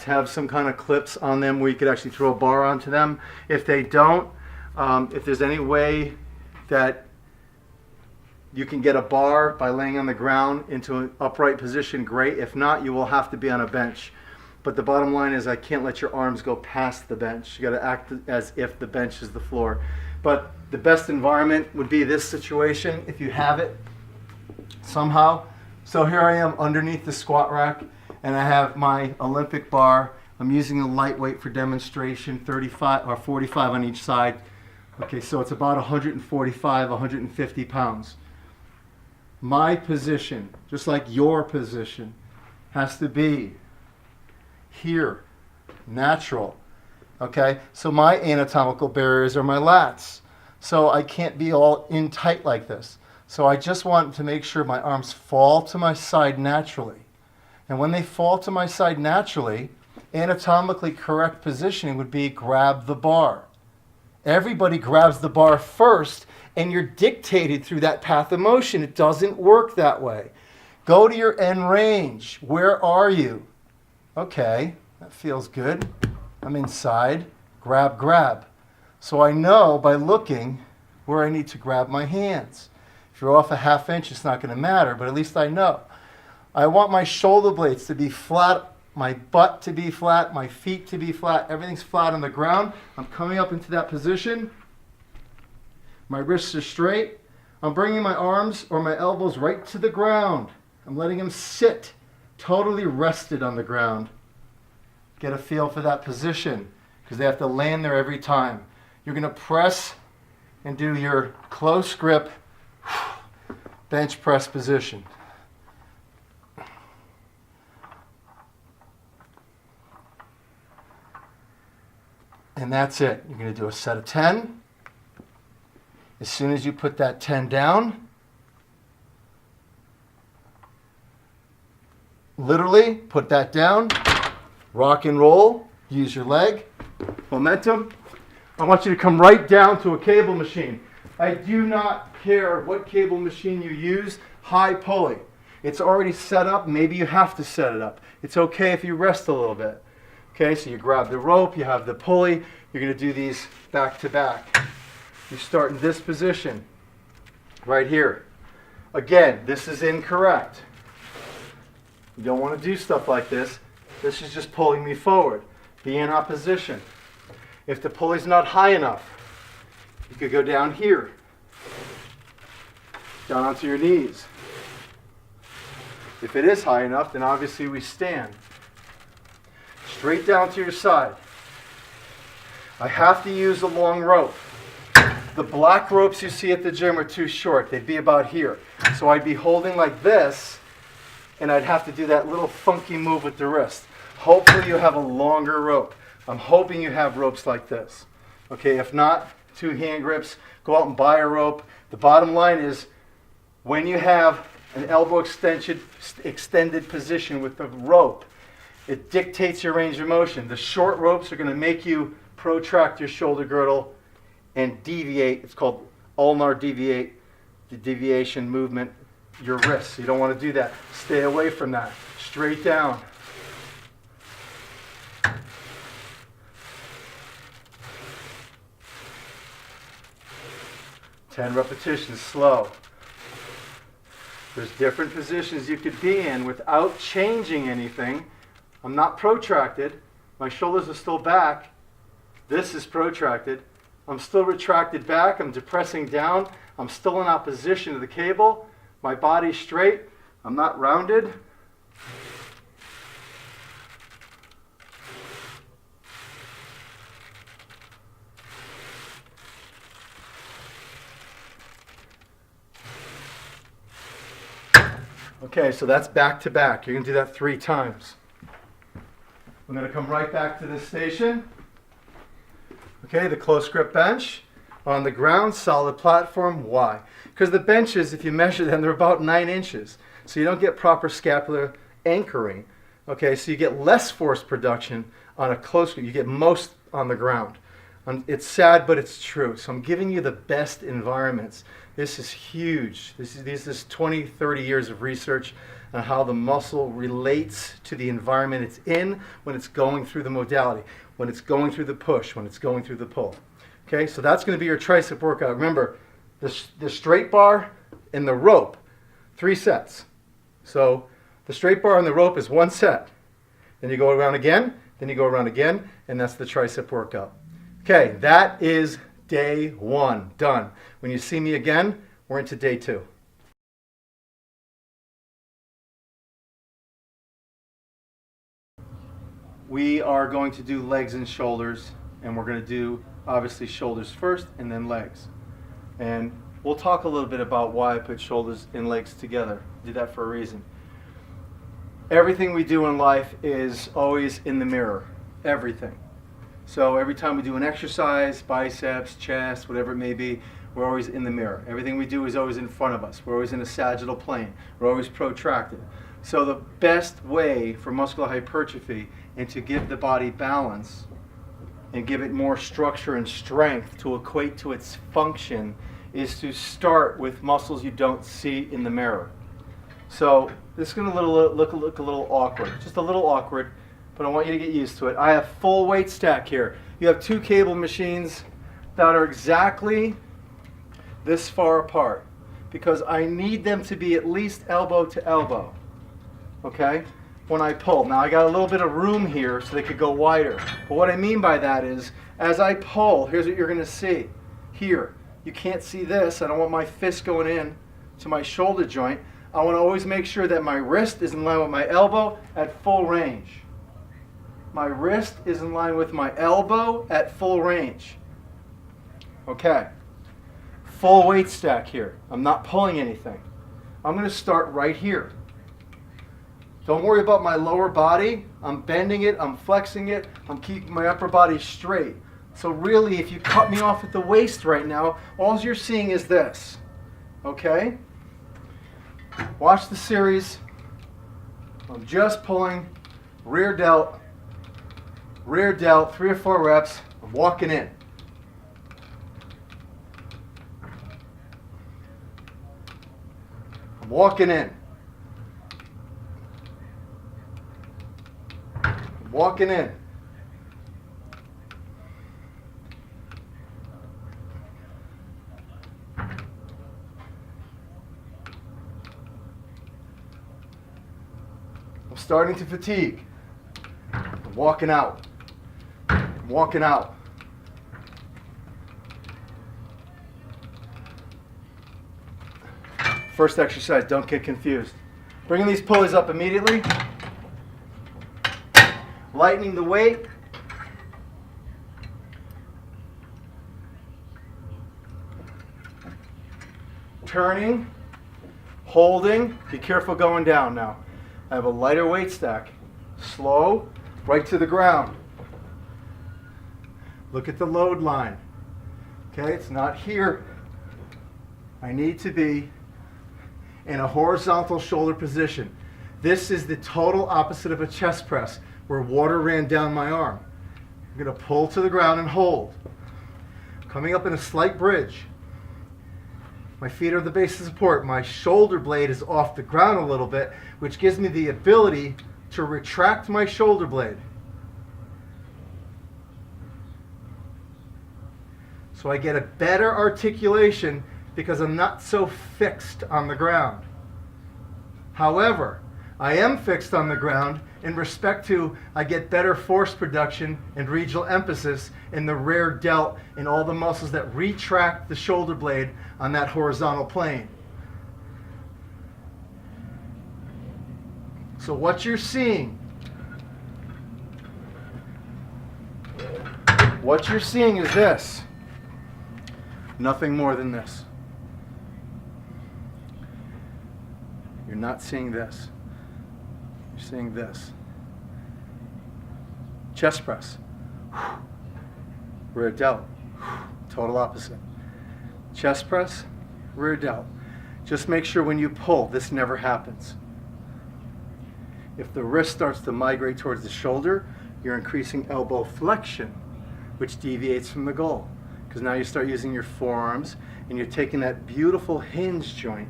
Speaker 2: have some kind of clips on them where you could actually throw a bar onto them. If they don't, If there's any way that you can get a bar by laying on the ground into an upright position, great. If not, you will have to be on a bench. But the bottom line is I can't let your arms go past the bench. You got to act as if the bench is the floor. But the best environment would be this situation if you have it somehow. So here I am underneath the squat rack, and I have my Olympic bar. I'm using a lightweight for demonstration, 35 or 45 on each side. Okay, so it's about 145, 150 pounds. My position, just like your position, has to be here, natural. Okay, so my anatomical barriers are my lats. So I can't be all in tight like this. So I just want to make sure my arms fall to my side naturally. And when they fall to my side naturally, anatomically correct positioning would be grab the bar. Everybody grabs the bar first, and you're dictated through that path of motion. It doesn't work that way. Go to your end range. Where are you? Okay, that feels good. I'm inside. Grab, grab. So I know by looking where I need to grab my hands. If you're off a half inch, it's not going to matter, but at least I know. I want my shoulder blades to be flat, my butt to be flat, my feet to be flat. Everything's flat on the ground. I'm coming up into that position. My wrists are straight. I'm bringing my arms or my elbows right to the ground. I'm letting them sit totally rested on the ground. Get a feel for that position because they have to land there every time. You're going to press and do your close grip bench press position. And that's it. You're going to do a set of 10. As soon as you put that 10 down, literally put that down, rock and roll, use your leg, momentum. I want you to come right down to a cable machine. I do not care what cable machine you use, high pulley. It's already set up, maybe you have to set it up. It's okay if you rest a little bit. Okay, so you grab the rope, you have the pulley, you're going to do these back to back. You start in this position, right here. Again, this is incorrect. You don't want to do stuff like this. This is just pulling me forward. Be in opposition. If the pulley's not high enough, you could go down here, down onto your knees. If it is high enough, then obviously we stand. Straight down to your side. I have to use a long rope. The black ropes you see at the gym are too short. They'd be about here. So I'd be holding like this, and I'd have to do that little funky move with the wrist. Hopefully you have a longer rope. I'm hoping you have ropes like this. Okay, if not, 2 hand grips. Go out and buy a rope. The bottom line is, when you have an elbow extended position with the rope, it dictates your range of motion. The short ropes are going to make you protract your shoulder girdle and deviate. It's called ulnar deviate, the deviation movement, your wrists. You don't want to do that. Stay away from that. Straight down. Ten repetitions, slow. There's different positions you could be in without changing anything. I'm not protracted. My shoulders are still back. This is protracted. I'm still retracted back. I'm depressing down. I'm still in opposition to the cable. My body's straight. I'm not rounded. Okay, so that's back to back. You're going to do that 3 times. I'm going to come right back to this station. Okay, the close grip bench on the ground, solid platform. Why? Because the benches, if you measure them, they're about 9 inches. So you don't get proper scapular anchoring. Okay, so you get less force production on a close grip. You get most on the ground. It's sad, but it's true. So I'm giving you the best environments. This is huge. This is 20, 30 years of research on how the muscle relates to the environment it's in when it's going through the modality, when it's going through the push, when it's going through the pull. Okay, so that's going to be your tricep workout. Remember, the straight bar and the rope, 3 sets. So the straight bar and the rope is 1 set. Then you go around again, then you go around again, and that's the tricep workout. Okay, that is day 1, done. When you see me again, we're into day 2. We are going to do legs and shoulders, and we're going to do obviously shoulders first and then legs. And we'll talk a little bit about why I put shoulders and legs together. I did that for a reason. Everything we do in life is always in the mirror. Everything. So every time we do an exercise, biceps, chest, whatever it may be, we're always in the mirror. Everything we do is always in front of us. We're always in a sagittal plane. We're always protracted. So the best way for muscular hypertrophy and to give the body balance and give it more structure and strength to equate to its function is to start with muscles you don't see in the mirror. So this is going to look a little awkward, just a little awkward, but I want you to get used to it. I have full weight stack here. You have 2 cable machines that are exactly this far apart because I need them to be at least elbow to elbow. Okay? When I pull. Now I got a little bit of room here so they could go wider. But what I mean by that is, as I pull, here's what you're going to see. Here, you can't see this. I don't want my fist going in to my shoulder joint. I want to always make sure that my wrist is in line with my elbow at full range. My wrist is in line with my elbow at full range. Okay. Full weight stack here. I'm not pulling anything. I'm going to start right here. Don't worry about my lower body. I'm bending it, I'm flexing it, I'm keeping my upper body straight. So really, if you cut me off at the waist right now, all you're seeing is this. Okay? Watch the series. I'm just pulling rear delt, 3 or 4 reps. I'm walking in. I'm walking in. Walking in. I'm starting to fatigue. I'm walking out. I'm walking out. First exercise, don't get confused. Bringing these pulleys up immediately. Lightening the weight. Turning. Holding. Be careful going down now. I have a lighter weight stack. Slow. Right to the ground. Look at the load line. Okay, it's not here. I need to be in a horizontal shoulder position. This is the total opposite of a chest press, where water ran down my arm. I'm going to pull to the ground and hold. Coming up in a slight bridge. My feet are the base of support. My shoulder blade is off the ground a little bit, which gives me the ability to retract my shoulder blade. So I get a better articulation because I'm not so fixed on the ground. However, I am fixed on the ground in respect to I get better force production and regional emphasis in the rear delt and all the muscles that retract the shoulder blade on that horizontal plane. So what you're seeing is this. Nothing more than this. You're not seeing this. You're seeing this. Chest press. Rear delt. Total opposite. Chest press, rear delt. Just make sure when you pull, this never happens. If the wrist starts to migrate towards the shoulder, you're increasing elbow flexion, which deviates from the goal. Because now you start using your forearms and you're taking that beautiful hinge joint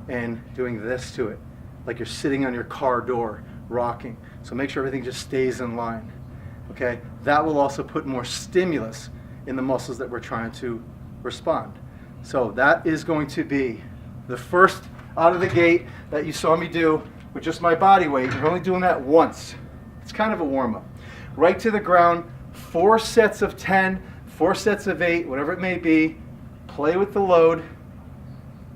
Speaker 2: and doing this to it, like you're sitting on your car door, rocking. So make sure everything just stays in line. Okay? That will also put more stimulus in the muscles that we're trying to respond. So that is going to be the first out of the gate that you saw me do with just my body weight. We're only doing that once. It's kind of a warm-up. Right to the ground, 4 sets of 10, 4 sets of 8, whatever it may be. Play with the load,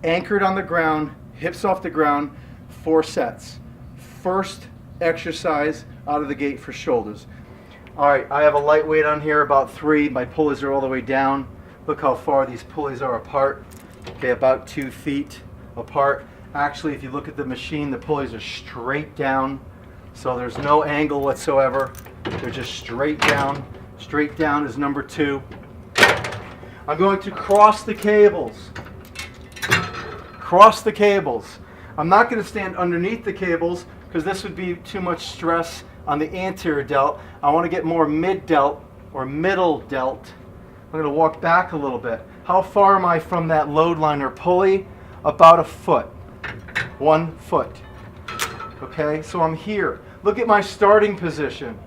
Speaker 2: anchored on the ground, hips off the ground, 4 sets. First exercise out of the gate for shoulders. All right, I have a light weight on here, about 3. My pulleys are all the way down. Look how far these pulleys are apart. Okay, about 2 feet apart. Actually, if you look at the machine, the pulleys are straight down, so there's no angle whatsoever. They're just straight down. Straight down is number 2. I'm going to cross the cables. Cross the cables. I'm not going to stand underneath the cables because this would be too much stress on the anterior delt. I want to get more mid delt or middle delt. I'm going to walk back a little bit. How far am I from that load line or pulley? About a foot. 1 foot. Okay, so I'm here. Look at my starting position.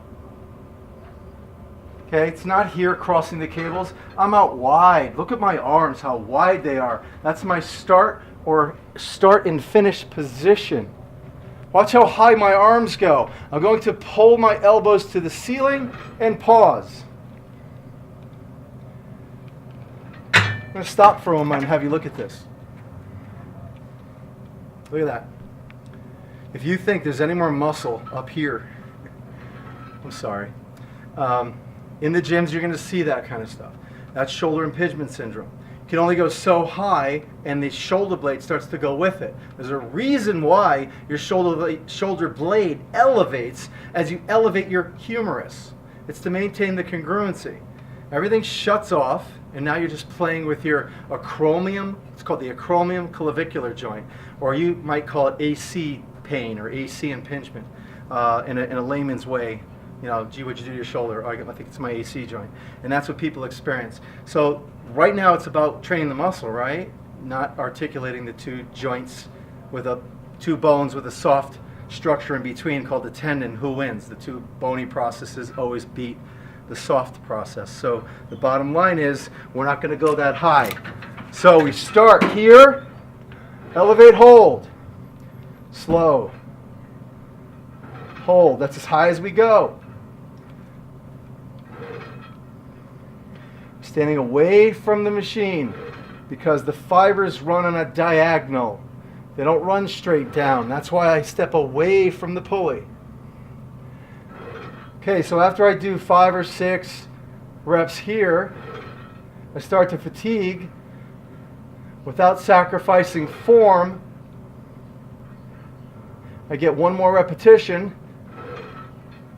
Speaker 2: Okay, it's not here crossing the cables. I'm out wide. Look at my arms, how wide they are. That's my start or start and finish position. Watch how high my arms go. I'm going to pull my elbows to the ceiling and pause. I'm going to stop for a moment and have you look at this. Look at that. If you think there's any more muscle up here, I'm sorry. In the gyms, you're going to see that kind of stuff. That's shoulder impingement syndrome. You can only go so high, and the shoulder blade starts to go with it. There's a reason why your shoulder blade elevates as you elevate your humerus. It's to maintain the congruency. Everything shuts off, and now you're just playing with your acromion. It's called the acromion-clavicular joint, or you might call it AC pain or AC impingement in a layman's way. You know, gee, what'd you do to your shoulder? Oh, I think it's my AC joint. And that's what people experience. So right now it's about training the muscle, right? Not articulating the 2 joints with 2 bones with a soft structure in between called the tendon. Who wins? The 2 bony processes always beat the soft process. So the bottom line is we're not going to go that high. So we start here, elevate, hold, slow, hold. That's as high as we go. Standing away from the machine because the fibers run on a diagonal. They don't run straight down. That's why I step away from the pulley. Okay, so after I do 5 or 6 reps here, I start to fatigue without sacrificing form. I get 1 more repetition.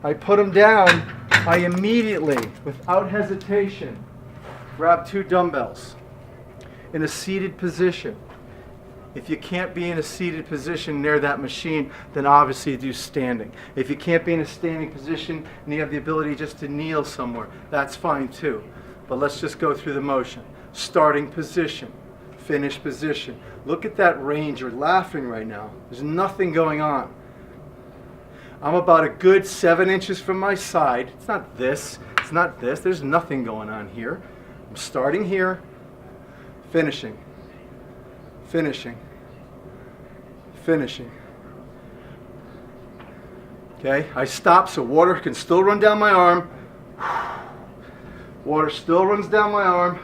Speaker 2: I put them down. I immediately, without hesitation, grab 2 dumbbells in a seated position. If you can't be in a seated position near that machine, then obviously do standing. If you can't be in a standing position and you have the ability just to kneel somewhere, that's fine too. But let's just go through the motion. Starting position, finish position. Look at that range. You're laughing right now. There's nothing going on. I'm about a good 7 inches from my side. It's not this. It's not this. There's nothing going on here. I'm starting here, finishing, finishing, finishing. Okay, I stop so water can still run down my arm. Water still runs down my arm.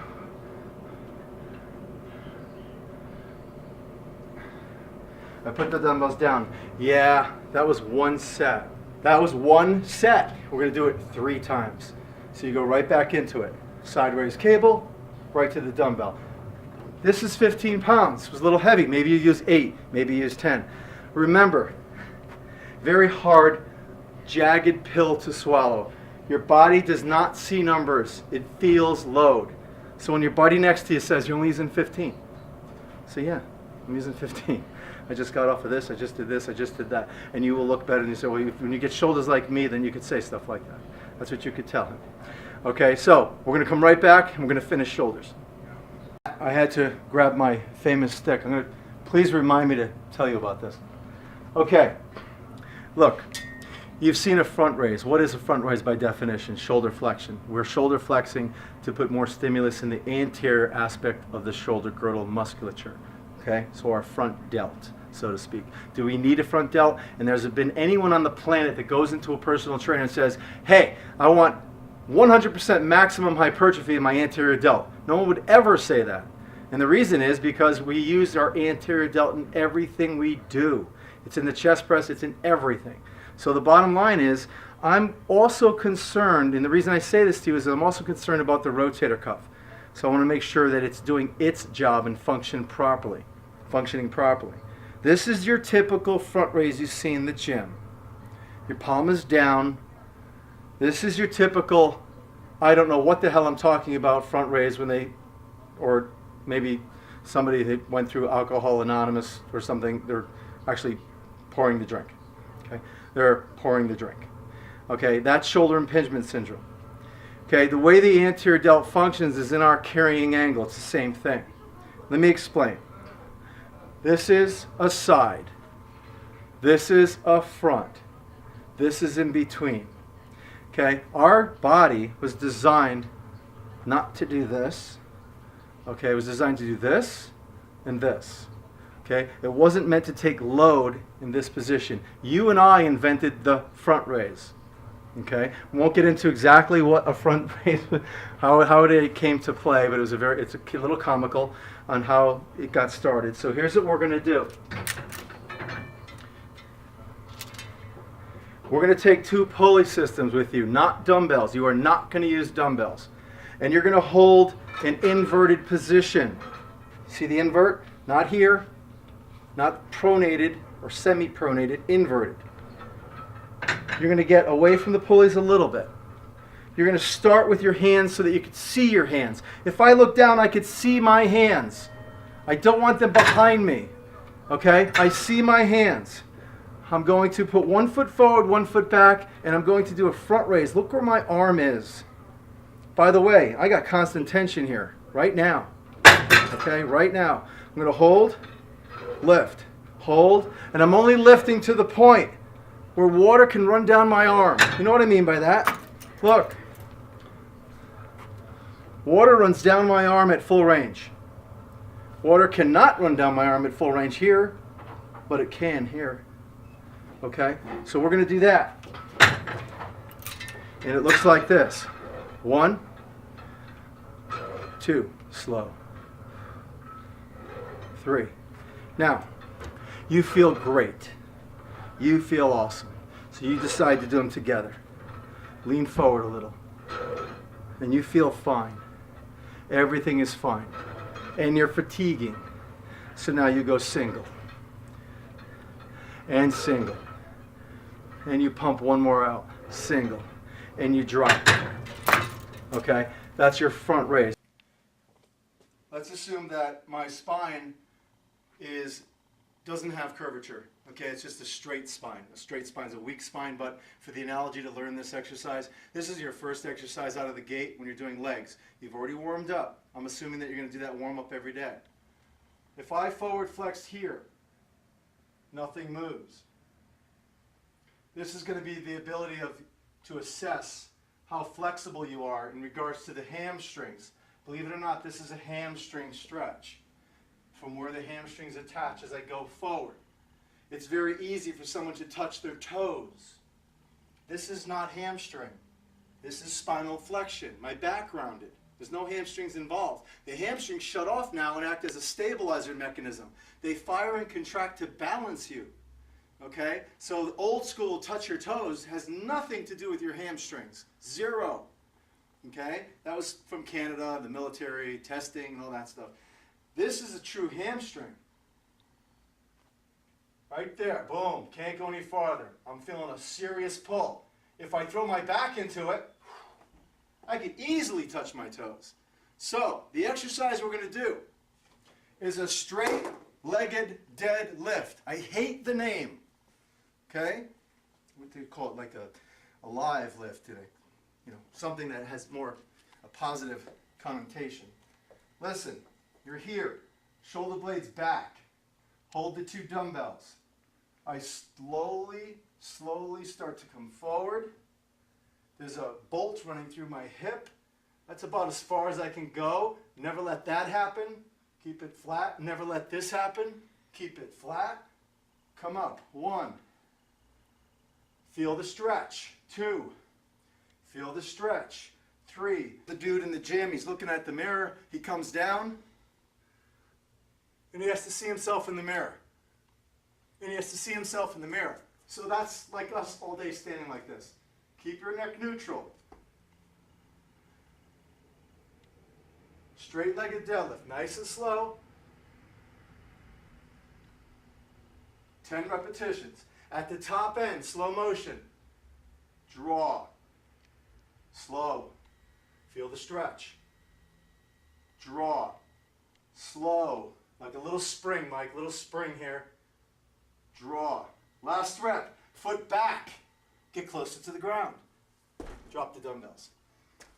Speaker 2: I put the dumbbells down. Yeah, that was 1 set. That was 1 set. We're going to do it 3 times. So you go right back into it. Sideways cable, right to the dumbbell. This is 15 pounds. It was a little heavy. Maybe you use 8, maybe you use 10. Remember, very hard, jagged pill to swallow. Your body does not see numbers. It feels load. So when your buddy next to you says, you're only using 15. So yeah, I'm using 15. I just got off of this, I just did this, I just did that. And you will look better and you say, well, when you get shoulders like me, then you could say stuff like that. That's what you could tell him. Okay, so we're going to come right back and we're going to finish shoulders. I had to grab my famous stick. Please remind me to tell you about this. Okay, look, You've seen a front raise. What is a front raise by definition? Shoulder flexion. We're shoulder flexing to put more stimulus in the anterior aspect of the shoulder girdle musculature. Okay, so our front delt, so to speak. Do we need a front delt? And there's been anyone on the planet that goes into a personal trainer and says, hey, I want 100% maximum hypertrophy in my anterior delt. No one would ever say that. And the reason is because we use our anterior delt in everything we do. It's in the chest press, it's in everything. So the bottom line is, I'm also concerned, and the reason I say this to you is I'm also concerned about the rotator cuff. So I want to make sure that it's doing its job and functioning properly. This is your typical front raise you see in the gym. Your palm is down. This is your typical, I don't know what the hell I'm talking about, front raise when they, or maybe somebody that went through Alcohol Anonymous or something, they're actually pouring the drink. Okay, they're pouring the drink. Okay, that's shoulder impingement syndrome. Okay, the way the anterior delt functions is in our carrying angle. It's the same thing. Let me explain. This is a side. This is a front. This is in between. Okay, our body was designed not to do this. Okay, it was designed to do this and this. Okay, it wasn't meant to take load in this position. You and I invented the front raise. Okay, we won't get into exactly what a front raise, how it came to play, but it's a little comical on how it got started. So here's what we're going to do. We're going to take 2 pulley systems with you, not dumbbells. You are not going to use dumbbells. And you're going to hold an inverted position. See the invert? Not here, not pronated or semi-pronated, inverted. You're going to get away from the pulleys a little bit. You're going to start with your hands so that you can see your hands. If I look down, I could see my hands. I don't want them behind me. Okay? I see my hands. I'm going to put 1 foot forward, 1 foot back, and I'm going to do a front raise. Look where my arm is. By the way, I got constant tension here, right now. Okay, right now. I'm going to hold, lift, hold, and I'm only lifting to the point where water can run down my arm. You know what I mean by that? Look. Water runs down my arm at full range. Water cannot run down my arm at full range here, but it can here. Okay? So we're going to do that. And it looks like this. 1, 2, slow. 3. Now, you feel great. You feel awesome. So you decide to do them together. Lean forward a little. And you feel fine. Everything is fine. And you're fatiguing. So now you go single. And single. And you pump 1 more out. Single. And you drop. Okay? That's your front raise. Let's assume that my spine doesn't have curvature. Okay, it's just a straight spine. A straight spine is a weak spine, but for the analogy to learn this exercise, this is your first exercise out of the gate when you're doing legs. You've already warmed up. I'm assuming that you're going to do that warm-up every day. If I forward flexed here, nothing moves. This is going to be the ability to assess how flexible you are in regards to the hamstrings. Believe it or not, this is a hamstring stretch from where the hamstrings attach as I go forward. It's very easy for someone to touch their toes. This is not hamstring. This is spinal flexion. My back rounded. There's no hamstrings involved. The hamstrings shut off now and act as a stabilizer mechanism. They fire and contract to balance you. Okay? So the old school touch your toes has nothing to do with your hamstrings. 0. Okay? That was from Canada, the military, testing, and all that stuff. This is a true hamstring. Right there, boom, can't go any farther. I'm feeling a serious pull. If I throw my back into it, I could easily touch my toes. So, the exercise we're going to do is a straight-legged deadlift. I hate the name, okay? What do you call it, like a live lift, something that has more a positive connotation. Listen, you're here, shoulder blades back, hold the 2 dumbbells. I slowly slowly start to come forward. There's a bolt running through my hip. That's about as far as I can go. Never let that happen. Keep it flat. Never let this happen. Keep it flat. Come up. 1. Feel the stretch. 2. Feel the stretch. 3. The dude in the gym, he's looking at the mirror. He comes down and he has to see himself in the mirror. And he has to see himself in the mirror. So that's like us all day standing like this. Keep your neck neutral. Straight-legged deadlift, nice and slow. 10 repetitions. At the top end, slow motion. Draw. Slow. Feel the stretch. Draw. Slow. Like a little spring, Mike, little spring here. Draw. Last rep. Foot back. Get closer to the ground. Drop the dumbbells.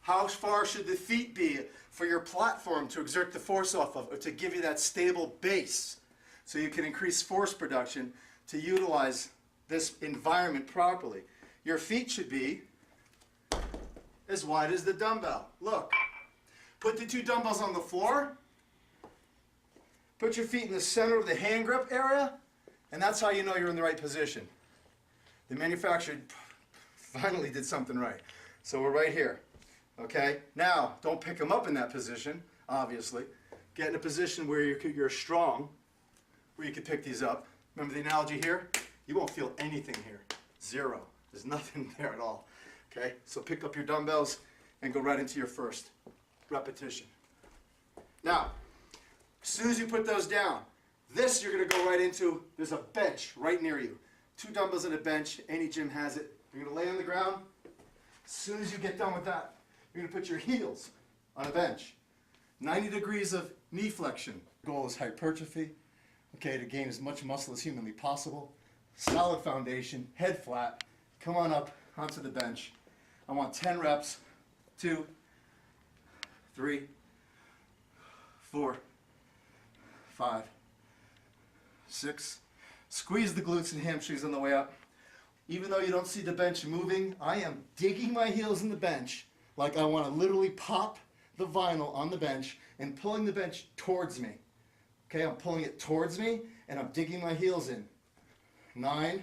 Speaker 2: How far should the feet be for your platform to exert the force off of, or to give you that stable base so you can increase force production to utilize this environment properly? Your feet should be as wide as the dumbbell. Look, put the 2 dumbbells on the floor, put your feet in the center of the hand grip area, and that's how you know you're in the right position. The manufacturer finally did something right. So we're right here. Okay? Now, don't pick them up in that position, obviously. Get in a position where you're strong, where you can pick these up. Remember the analogy here? You won't feel anything here. 0. There's nothing there at all. Okay? So pick up your dumbbells and go right into your first repetition. Now, as soon as you put those down, this you're going to go right into, there's a bench right near you. 2 dumbbells and a bench, any gym has it. You're going to lay on the ground. As soon as you get done with that, you're going to put your heels on a bench. 90 degrees of knee flexion. The goal is hypertrophy, okay, to gain as much muscle as humanly possible. Solid foundation, head flat. Come on up onto the bench. I want 10 reps. 2, 3, 4, 5, 6. Squeeze the glutes and hamstrings on the way up. Even though you don't see the bench moving, I am digging my heels in the bench like I want to literally pop the vinyl on the bench and pulling the bench towards me. Okay, I'm pulling it towards me and I'm digging my heels in. 9,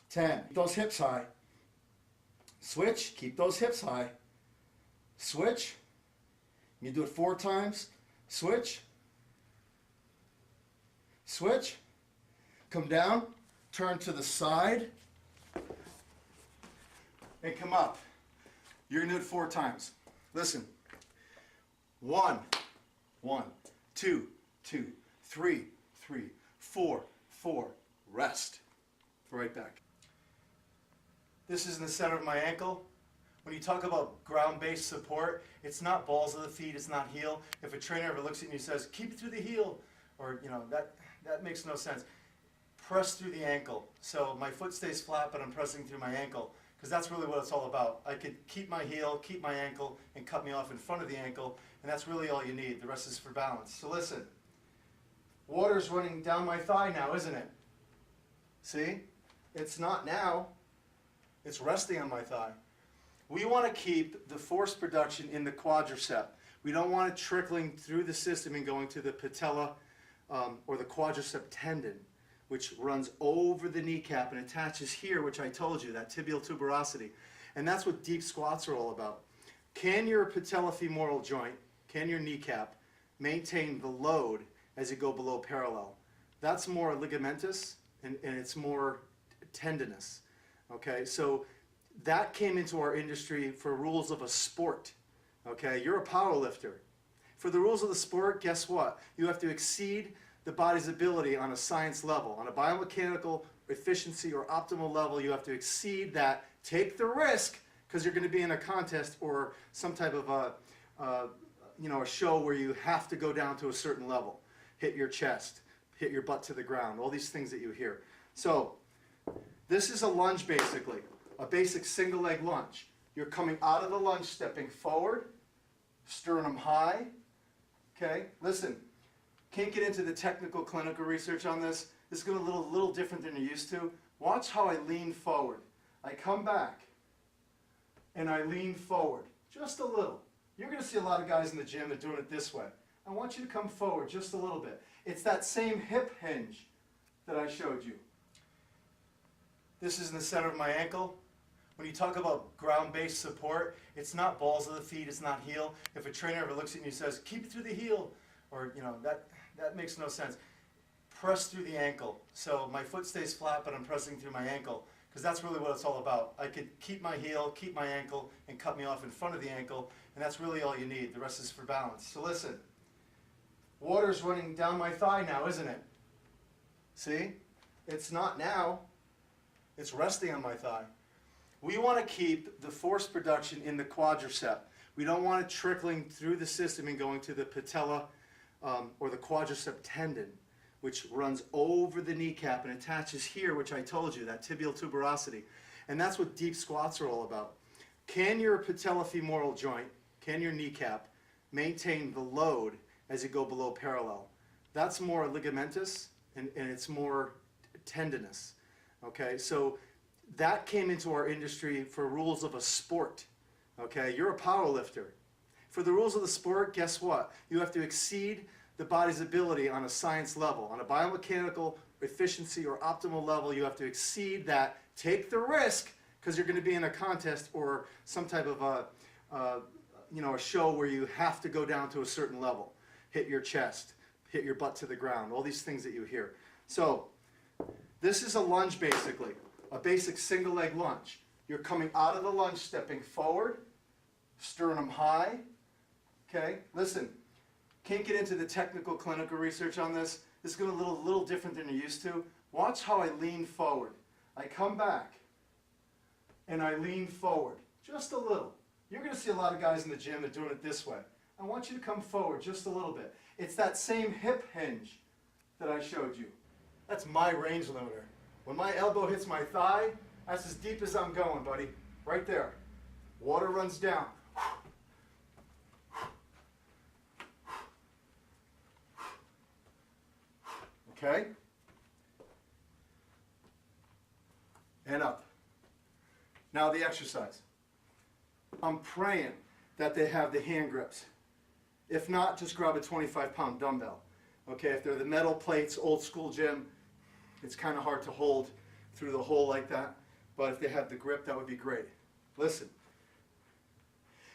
Speaker 2: 10. Keep those hips high. Switch, keep those hips high. Switch. You do it 4 times. Switch. Switch. Come down. Turn to the side. And come up. You're going to do it 4 times. Listen. 1, 1, 2, 2, 3, 3, 4, 4. Rest. Right back. This is in the center of my ankle. When you talk about ground-based support, it's not balls of the feet, it's not heel. If a trainer ever looks at you and says, keep it through the heel, or that makes no sense. Press through the ankle. So my foot stays flat, but I'm pressing through my ankle, because that's really what it's all about. I could keep my heel, keep my ankle, and cut me off in front of the ankle, and that's really all you need. The rest is for balance. So listen, water's running down my thigh now, isn't it? See? It's not now. It's resting on my thigh. We want to keep the force production in the quadricep. We don't want it trickling through the system and going to the patella or the quadricep tendon, which runs over the kneecap and attaches here, which I told you, that tibial tuberosity. And that's what deep squats are all about. Can your patellofemoral joint, can your kneecap, maintain the load as you go below parallel? That's more ligamentous and it's more tendinous. Okay, so that came into our industry for rules of a sport. Okay, you're a power lifter. For the rules of the sport, guess what? You have to exceed the body's ability on a science level. On a biomechanical efficiency or optimal level, you have to exceed that. Take the risk, because you're going to be in a contest or some type of a show where you have to go down to a certain level. Hit your chest, hit your butt to the ground, all these things that you hear. So, this is a lunge basically, a basic single leg lunge. You're coming out of the lunge, stepping forward, sternum high. Okay, listen, can't get into the technical clinical research on this. This is going to be a little different than you're used to, Watch how I lean forward. I come back and I lean forward just a little. You're going to see a lot of guys in the gym that are doing it this way. I want you to come forward just a little bit. It's that same hip hinge that I showed you. This is in the center of my ankle. When you talk about ground-based support, it's not balls of the feet, it's not heel. If a trainer ever looks at you and says, keep it through the heel, or that makes no sense. Press through the ankle. So my foot stays flat, but I'm pressing through my ankle, because that's really what it's all about. I could keep my heel, keep my ankle, and cut me off in front of the ankle, and that's really all you need. The rest is for balance. So listen, water's running down my thigh now, isn't it? See? It's not now. It's resting on my thigh. We want to keep the force production in the quadricep. We don't want it trickling through the system and going to the patella or the quadricep tendon, which runs over the kneecap and attaches here, which I told you, that tibial tuberosity. And that's what deep squats are all about. Can your patellofemoral joint, can your kneecap, maintain the load as you go below parallel? That's more ligamentous and it's more tendinous. Okay, so that came into our industry for rules of a sport. Okay, you're a power lifter. For the rules of the sport, guess what? You have to exceed the body's ability on a science level. On a biomechanical efficiency or optimal level, you have to exceed that. Take the risk, because you're going to be in a contest or some type of a show where you have to go down to a certain level. Hit your chest, hit your butt to the ground, all these things that you hear. So this is a lunge basically, a basic single leg lunge. You're coming out of the lunge, stepping forward, sternum high. Okay, listen, can't get into the technical clinical research on this. This is going to be a little different than you're used to. Watch how I lean forward. I come back and I lean forward just a little. You're going to see a lot of guys in the gym that are doing it this way. I want you to come forward just a little bit. It's that same hip hinge that I showed you. That's my range limiter. When my elbow hits my thigh, that's as deep as I'm going, buddy. Right there. Water runs down. Okay? And up. Now the exercise. I'm praying that they have the hand grips. If not, just grab a 25-pound dumbbell. Okay, if they're the metal plates, old school gym, it's kind of hard to hold through the hole like that. But if they have the grip, that would be great. Listen.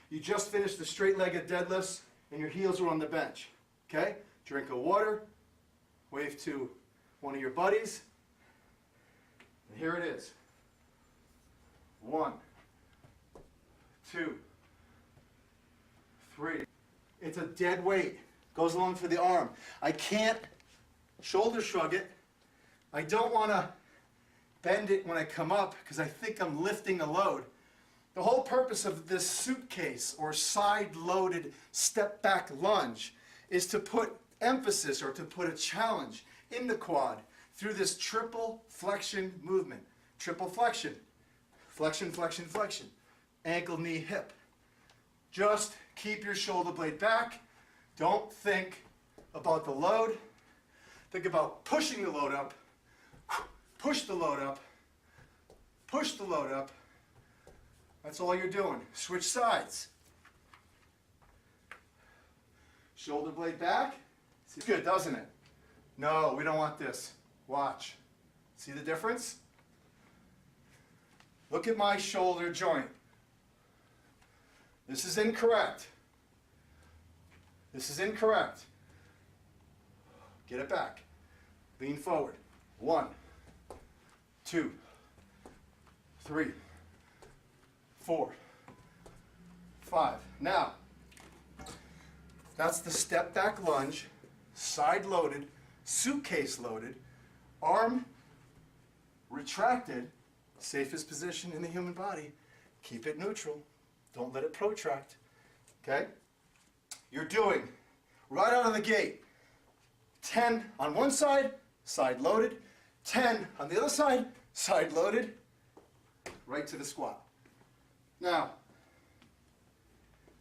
Speaker 2: You just finished the straight-legged deadlifts and your heels are on the bench. Okay? Drink of water. Wave to one of your buddies. And here it is. 1, 2, 3. It's a dead weight. Goes along for the arm. I can't shoulder shrug it. I don't want to bend it when I come up because I think I'm lifting a load. The whole purpose of this suitcase or side-loaded step-back lunge is to put emphasis or to put a challenge in the quad through this triple flexion movement. Triple flexion. Flexion, flexion, flexion. Ankle, knee, hip. Just keep your shoulder blade back. Don't think about the load. Think about pushing the load up. Push the load up. Push the load up. That's all you're doing. Switch sides. Shoulder blade back. It's good, doesn't it? No, we don't want this. Watch. See the difference? Look at my shoulder joint. This is incorrect. This is incorrect. Get it back. Lean forward. 1, 2, 3, 4, 5. Now, that's the step back lunge, side loaded, suitcase loaded, arm retracted, safest position in the human body. Keep it neutral. Don't let it protract. Okay? You're doing, right out of the gate, 10 on one side, side loaded, 10 on the other side, side loaded, right to the squat. Now,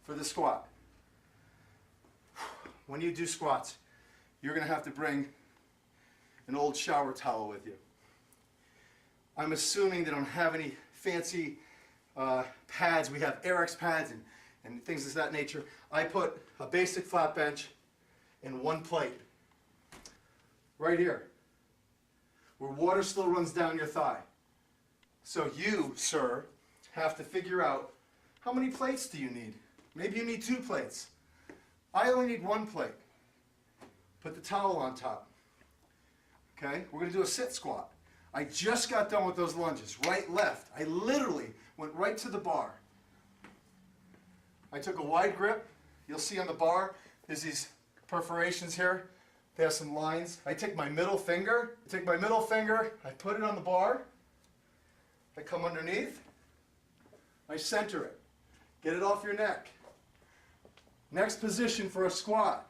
Speaker 2: for the squat, when you do squats, you're going to have to bring an old shower towel with you. I'm assuming they don't have any fancy pads. We have Airex pads and things of that nature. I put a basic flat bench in one plate, right here, where water still runs down your thigh. So you, sir, have to figure out how many plates do you need. Maybe you need 2 plates. I only need 1 plate. Put the towel on top. Okay, we're going to do a sit squat. I just got done with those lunges, right, left. I literally went right to the bar. I took a wide grip. You'll see on the bar, there's these perforations here. They have some lines. I take my middle finger, I put it on the bar. I come underneath. I center it. Get it off your neck. Next position for a squat.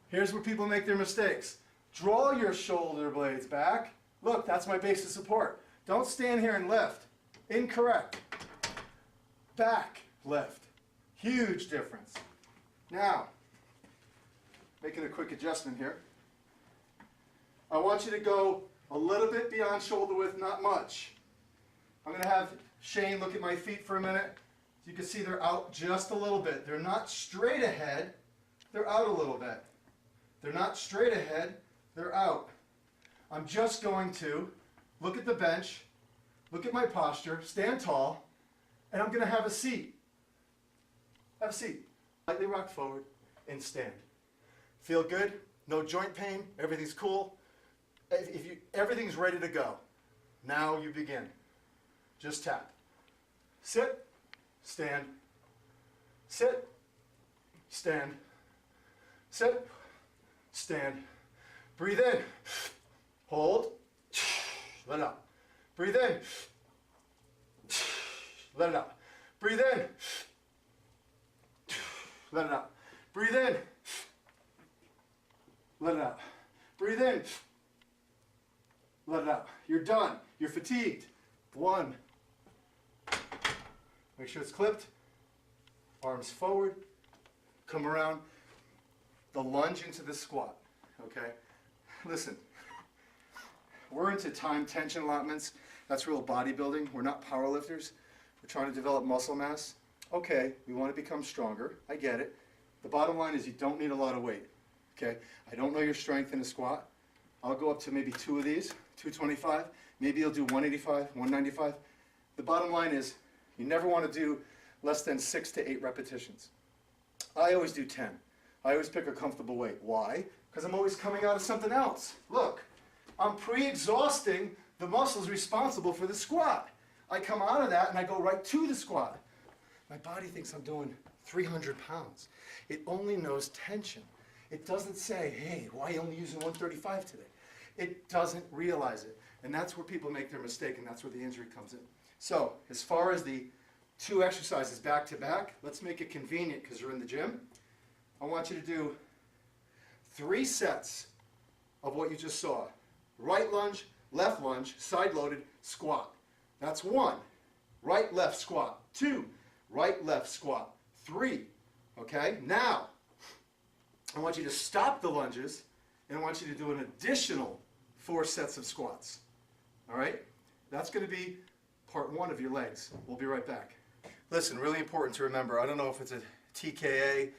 Speaker 2: Here's where people make their mistakes. Draw your shoulder blades back. Look, that's my base of support. Don't stand here and lift. Incorrect. Back, lift. Huge difference. Now, making a quick adjustment here. I want you to go a little bit beyond shoulder width, not much. I'm going to have Shane look at my feet for a minute. You can see they're out just a little bit. They're not straight ahead, they're out a little bit. They're not straight ahead, they're out. I'm just going to look at the bench, look at my posture, stand tall, and I'm going to have a seat. Have a seat. Slightly rock forward and stand. Feel good? No joint pain? Everything's cool? Everything's ready to go. Now you begin. Just tap. Sit, stand, sit, stand, sit, stand. Breathe in, hold, let it out. Breathe in, let it out. Breathe in, let it out. Breathe in, let it out. Breathe in, let it out. You're done. You're fatigued. 1. Make sure it's clipped. Arms forward. Come around. The lunge into the squat. Okay? Listen. We're into time tension allotments. That's real bodybuilding. We're not powerlifters. We're trying to develop muscle mass. Okay, we want to become stronger. I get it. The bottom line is you don't need a lot of weight. Okay? I don't know your strength in a squat. I'll go up to maybe 2 of these, 225. Maybe you'll do 185, 195. The bottom line is you never want to do less than 6 to 8 repetitions. I always do 10. I always pick a comfortable weight. Why? Because I'm always coming out of something else. Look, I'm pre-exhausting the muscles responsible for the squat. I come out of that and I go right to the squat. My body thinks I'm doing 300 pounds. It only knows tension. It doesn't say, hey, why are you only using 135 today? It doesn't realize it. And that's where people make their mistake, and that's where the injury comes in. So, as far as the 2 exercises back to back, let's make it convenient because you're in the gym. I want you to do 3 sets of what you just saw. Right lunge, left lunge, side loaded, squat. That's 1. Right, left, squat. 2. Right, left, squat. 3. Okay? Now, I want you to stop the lunges, and I want you to do an additional 4 sets of squats. All right? That's going to be part 1 of your legs. We'll be right back. Listen, really important to remember, I don't know if it's a TKA,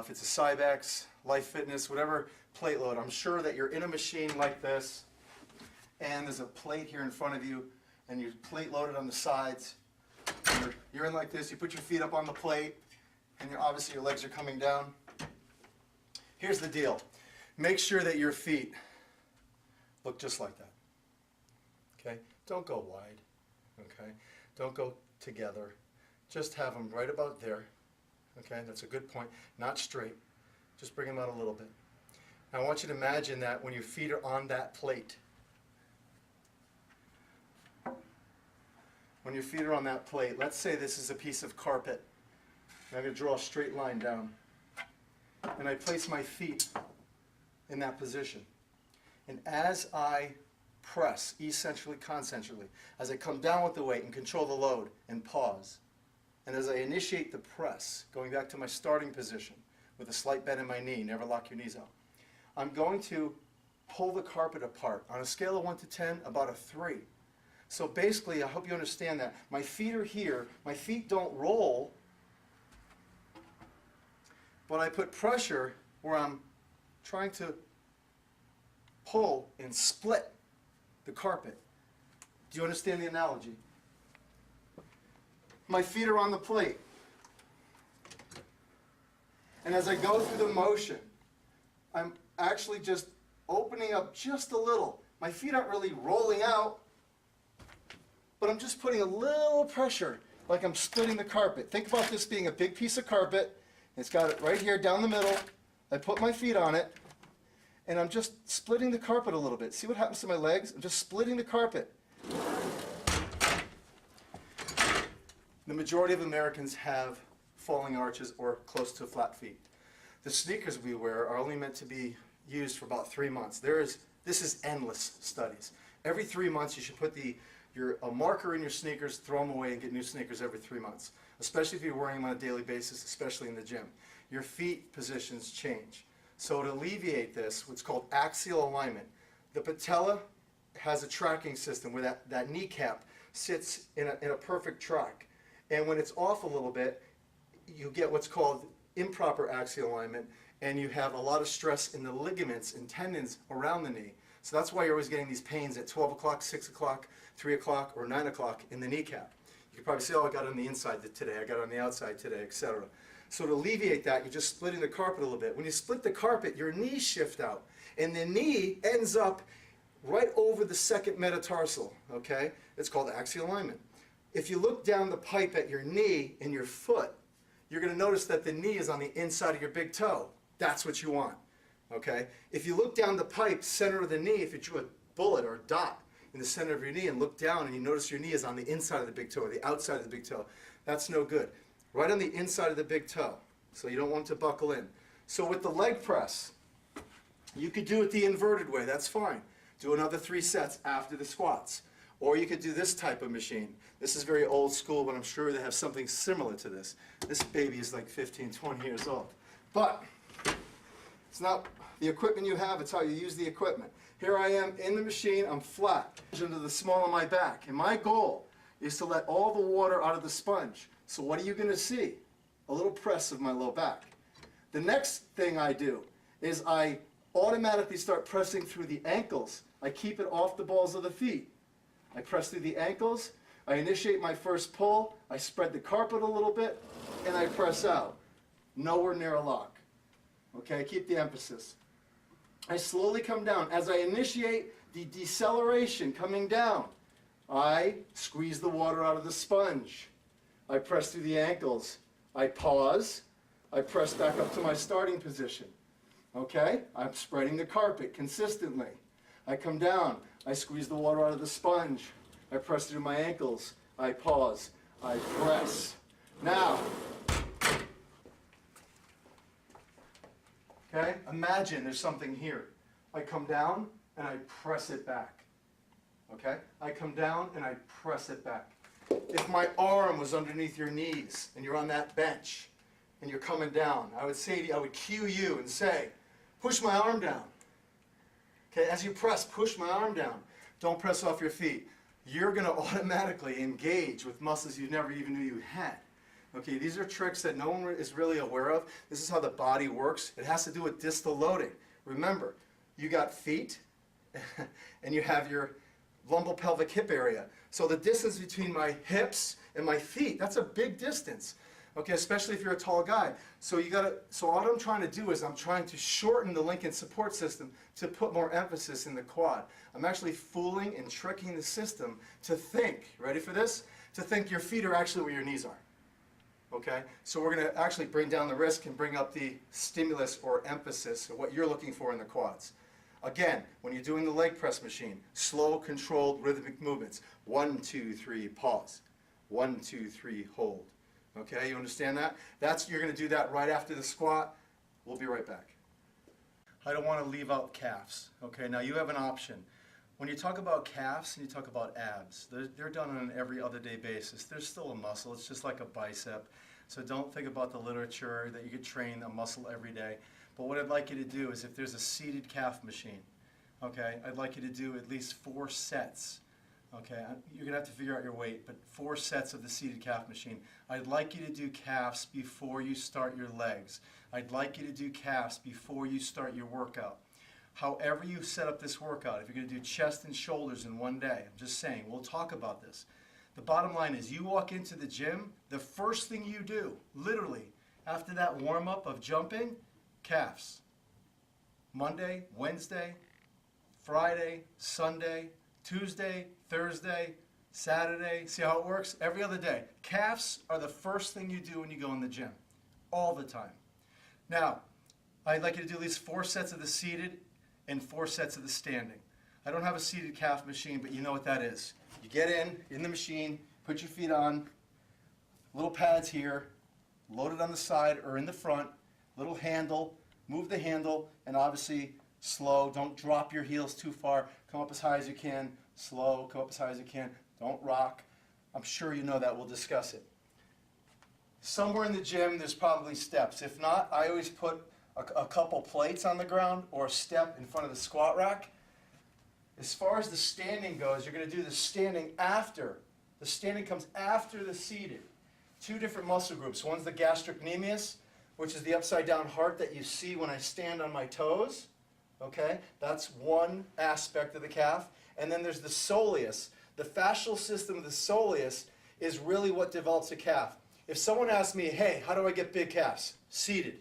Speaker 2: if it's a Cybex, Life Fitness, whatever plate load. I'm sure that you're in a machine like this, and there's a plate here in front of you, and you're plate loaded on the sides. You're in like this, you put your feet up on the plate, and obviously your legs are coming down. Here's the deal. Make sure that your feet look just like that. Okay? Don't go wide. Okay? Don't go together. Just have them right about there. Okay? That's a good point. Not straight. Just bring them out a little bit. Now I want you to imagine that when your feet are on that plate. When your feet are on that plate, let's say this is a piece of carpet. I'm going to draw a straight line down. And I place my feet in that position. And as I press, eccentrically, concentrically, as I come down with the weight and control the load and pause, and as I initiate the press, going back to my starting position with a slight bend in my knee, never lock your knees out, I'm going to pull the carpet apart. On a scale of 1 to 10, about a 3. So basically, I hope you understand that. My feet are here. My feet don't roll, but I put pressure where I'm trying to pull and split the carpet. Do you understand the analogy? My feet are on the plate. And as I go through the motion, I'm actually just opening up just a little. My feet aren't really rolling out, but I'm just putting a little pressure, like I'm splitting the carpet. Think about this being a big piece of carpet. It's got it right here down the middle. I put my feet on it, and I'm just splitting the carpet a little bit. See what happens to my legs? I'm just splitting the carpet. The majority of Americans have falling arches or close to flat feet. The sneakers we wear are only meant to be used for about 3 months. This is endless studies. Every 3 months you should put a marker in your sneakers, throw them away, and get new sneakers every 3 months, especially if you're wearing them on a daily basis, especially in the gym. Your feet positions change. So to alleviate this, what's called axial alignment, the patella has a tracking system where that kneecap sits in a perfect track. And when it's off a little bit, you get what's called improper axial alignment, and you have a lot of stress in the ligaments and tendons around the knee. So that's why you're always getting these pains at 12 o'clock, 6 o'clock, 3 o'clock, or 9 o'clock in the kneecap. You can probably say, oh, I got it on the inside today, I got it on the outside today, etc. So to alleviate that, you're just splitting the carpet a little bit. When you split the carpet, your knees shift out, and the knee ends up right over the second metatarsal, okay? It's called axial alignment. If you look down the pipe at your knee and your foot, you're going to notice that the knee is on the inside of your big toe. That's what you want, okay? If you look down the pipe, center of the knee, if you drew a bullet or a dot in the center of your knee and look down and you notice your knee is on the inside of the big toe or the outside of the big toe, that's no good. Right on the inside of the big toe, so you don't want it to buckle in. So with the leg press, you could do it the inverted way, that's fine. Do another 3 sets after the squats. Or you could do this type of machine. This is very old school, but I'm sure they have something similar to this. This baby is like 15, 20 years old. But it's not the equipment you have, it's how you use the equipment. Here I am in the machine, I'm flat into the small of my back. And my goal is to let all the water out of the sponge. So what are you going to see? A little press of my low back. The next thing I do is I automatically start pressing through the ankles. I keep it off the balls of the feet. I press through the ankles, I initiate my first pull, I spread the carpet a little bit, and I press out. Nowhere near a lock. Okay, keep the emphasis. I slowly come down. As I initiate the deceleration coming down, I squeeze the water out of the sponge. I press through the ankles. I pause. I press back up to my starting position. Okay, I'm spreading the carpet consistently. I come down, I squeeze the water out of the sponge, I press through my ankles, I pause, I press. Now, okay, imagine there's something here. I come down and I press it back. Okay, I come down and I press it back. If my arm was underneath your knees and you're on that bench and you're coming down, I would cue you and say, push my arm down. Okay, as you press, push my arm down. Don't press off your feet. You're going to automatically engage with muscles you never even knew you had. Okay, these are tricks that no one is really aware of. This is how the body works. It has to do with distal loading. Remember, you got feet and you have your lumbopelvic hip area. So the distance between my hips and my feet, that's a big distance. Okay, especially if you're a tall guy. So what I'm trying to do is I'm trying to shorten the Lincoln support system to put more emphasis in the quad. I'm actually fooling and tricking the system to think, ready for this? To think your feet are actually where your knees are. Okay, so we're going to actually bring down the risk and bring up the stimulus or emphasis of what you're looking for in the quads. Again, when you're doing the leg press machine, slow, controlled, rhythmic movements. 1, 2, 3, pause. 1, 2, 3, hold. Okay, you understand that? You're going to do that right after the squat. We'll be right back. I don't want to leave out calves. Okay, now you have an option. When you talk about calves and you talk about abs, they're done on an every other day basis. There's still a muscle. It's just like a bicep. So don't think about the literature that you could train a muscle every day. But what I'd like you to do is if there's a seated calf machine, okay, I'd like you to do at least 4 sets Okay, you're gonna have to figure out your weight, but 4 sets of the seated calf machine. I'd like you to do calves before you start your legs. I'd like you to do calves before you start your workout. However you set up this workout, if you're gonna do chest and shoulders in one day, I'm just saying, we'll talk about this. The bottom line is you walk into the gym, the first thing you do, literally, after that warm-up of jumping, calves. Monday, Wednesday, Friday, Sunday, Tuesday, Thursday, Saturday. See how it works? Every other day. Calves are the first thing you do when you go in the gym, all the time. Now, I'd like you to do at least 4 sets of the seated and 4 sets of the standing. I don't have a seated calf machine, but you know what that is. You get in the machine, put your feet on, little pads here, load it on the side or in the front, little handle, move the handle, and obviously slow. Don't drop your heels too far. Come up as high as you can. Slow, come up as high as you can. Don't rock. I'm sure you know that. We'll discuss it. Somewhere in the gym, there's probably steps. If not, I always put a couple plates on the ground or a step in front of the squat rack. As far as the standing goes, you're going to do the standing after. The standing comes after the seated. 2 different muscle groups. One's the gastrocnemius, which is the upside down heart that you see when I stand on my toes. Okay, that's one aspect of the calf. And then there's the soleus. The fascial system of the soleus is really what develops a calf. If someone asks me, hey, how do I get big calves? Seated.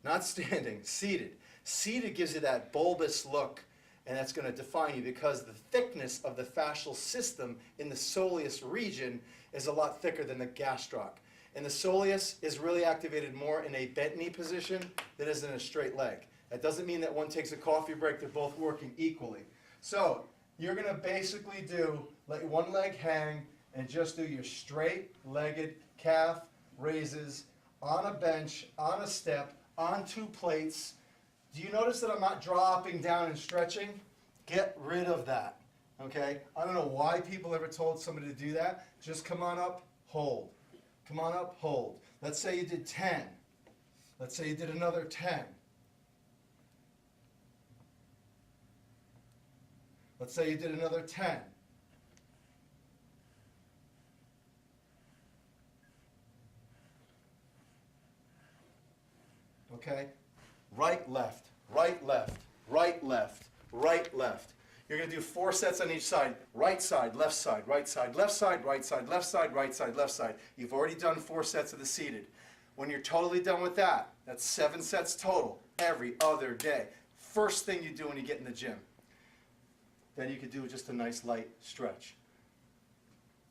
Speaker 2: Not standing, seated. Seated gives you that bulbous look, and that's going to define you because the thickness of the fascial system in the soleus region is a lot thicker than the gastroc. And the soleus is really activated more in a bent knee position than is in a straight leg. That doesn't mean that one takes a coffee break. They're both working equally. So you're going to basically do let one leg hang and just do your straight-legged calf raises on a bench, on a step, on 2 plates. Do you notice that I'm not dropping down and stretching? Get rid of that, okay? I don't know why people ever told somebody to do that. Just come on up, hold. Come on up, hold. Let's say you did 10. Let's say you did another 10. Let's say you did another 10. Okay? Right, left, right, left, right, left, right, left. You're going to do 4 sets on each side. Right side, left side, right side, left side, right side, left side, right side, left side. You've already done 4 sets of the seated. When you're totally done with that, that's 7 sets total every other day. First thing you do when you get in the gym. Then you could do just a nice light stretch.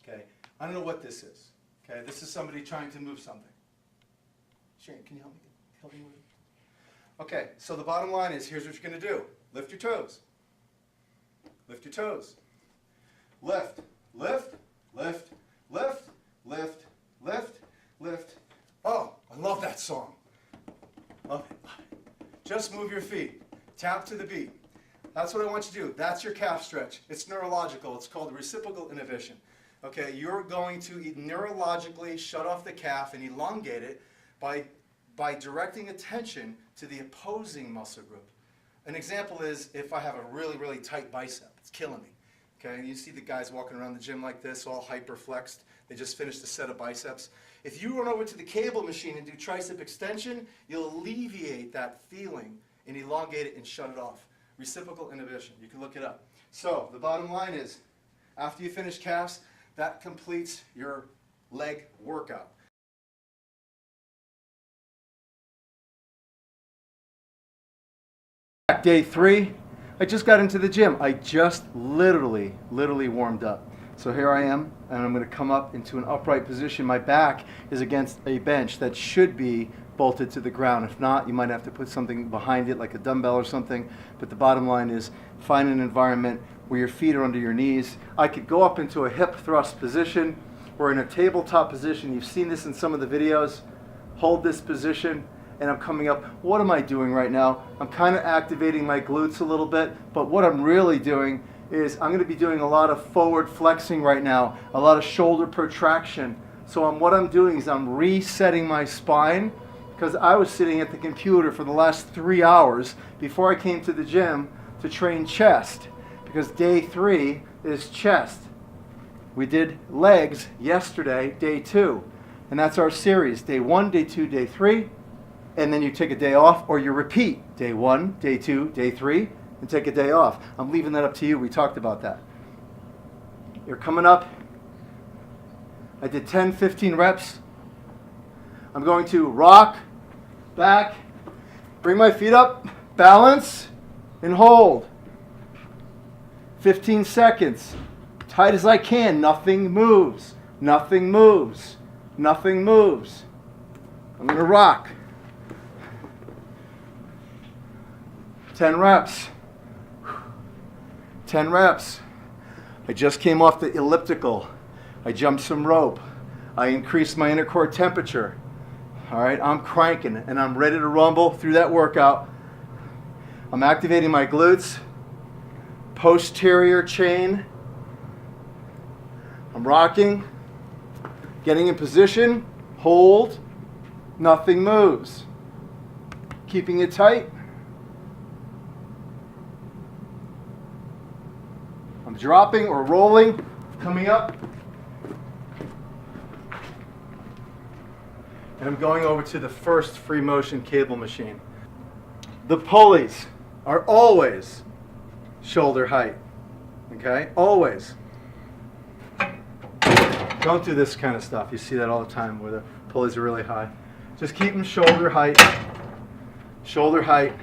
Speaker 2: Okay? I don't know what this is. Okay? This is somebody trying to move something. Sharon, can you help me move it? Okay, so the bottom line is, here's what you're going to do. Lift your toes. Lift your toes. Lift, lift, lift, lift, lift, lift, lift. Oh, I love that song. Love it. Just move your feet. Tap to the beat. That's what I want you to do. That's your calf stretch. It's neurological. It's called reciprocal inhibition. Okay, you're going to neurologically shut off the calf and elongate it by directing attention to the opposing muscle group. An example is if I have a really, really tight bicep. It's killing me. Okay, and you see the guys walking around the gym like this, all hyper-flexed. They just finished a set of biceps. If you run over to the cable machine and do tricep extension, you'll alleviate that feeling and elongate it and shut it off. Reciprocal inhibition. You can look it up. So the bottom line is, after you finish calves, that completes your leg workout. Day 3, I just got into the gym. I just literally warmed up. So here I am, and I'm going to come up into an upright position. My back is against a bench that should be bolted to the ground. If not, you might have to put something behind it, like a dumbbell or something. But the bottom line is, find an environment where your feet are under your knees. I could go up into a hip thrust position. We're in a tabletop position. You've seen this in some of the videos. Hold this position, and I'm coming up. What am I doing right now? I'm kind of activating my glutes a little bit, but what I'm really doing is I'm going to be doing a lot of forward flexing right now, a lot of shoulder protraction. So what I'm doing is I'm resetting my spine, because I was sitting at the computer for the last 3 hours before I came to the gym to train chest, because day 3 is chest. We did legs yesterday, day 2. And that's our series, day 1, day 2, day 3. And then you take a day off, or you repeat day 1, day 2, day 3, and take a day off. I'm leaving that up to you. We talked about that. You're coming up. I did 10, 15 reps. I'm going to rock, back, bring my feet up, balance, and hold. 15 seconds. Tight as I can. Nothing moves. Nothing moves. Nothing moves. I'm going to rock. 10 reps. 10 reps. I just came off the elliptical. I jumped some rope. I increased my inner core temperature. All right, I'm cranking and I'm ready to rumble through that workout. I'm activating my glutes, posterior chain. I'm rocking, getting in position, hold, nothing moves. Keeping it tight. I'm dropping or rolling, coming up. And I'm going over to the first free motion cable machine. The pulleys are always shoulder height, okay? Always. Don't do this kind of stuff. You see that all the time where the pulleys are really high. Just keep them shoulder height. Shoulder height.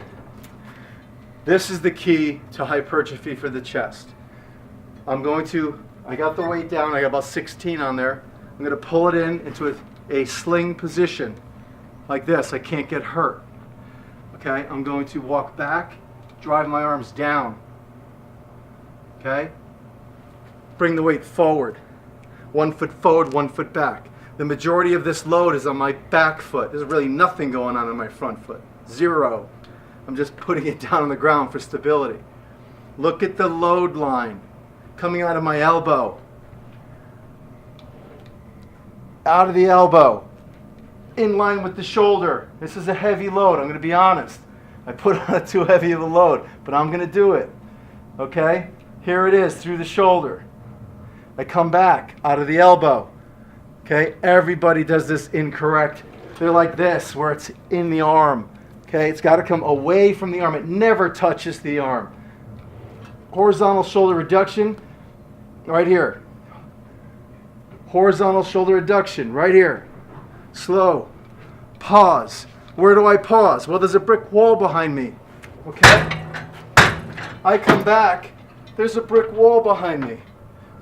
Speaker 2: This is the key to hypertrophy for the chest. I got the weight down, I got about 16 on there. I'm going to pull it into a sling position like this. I can't get hurt. Okay, I'm going to walk back, drive my arms down. Okay, bring the weight forward. 1 foot forward, 1 foot back. The majority of this load is on my back foot. There's really nothing going on my front foot. Zero. I'm just putting it down on the ground for stability. Look at the load line coming out of my elbow. Out of the elbow, in line with the shoulder. This is a heavy load, I'm going to be honest. I put on too heavy of a load, but I'm going to do it. Okay? Here it is, through the shoulder. I come back, out of the elbow. Okay? Everybody does this incorrect. They're like this, where it's in the arm. Okay? It's got to come away from the arm. It never touches the arm. Horizontal shoulder reduction, right here. Horizontal shoulder adduction, right here. Slow. Pause. Where do I pause? Well, there's a brick wall behind me. Okay? I come back. There's a brick wall behind me.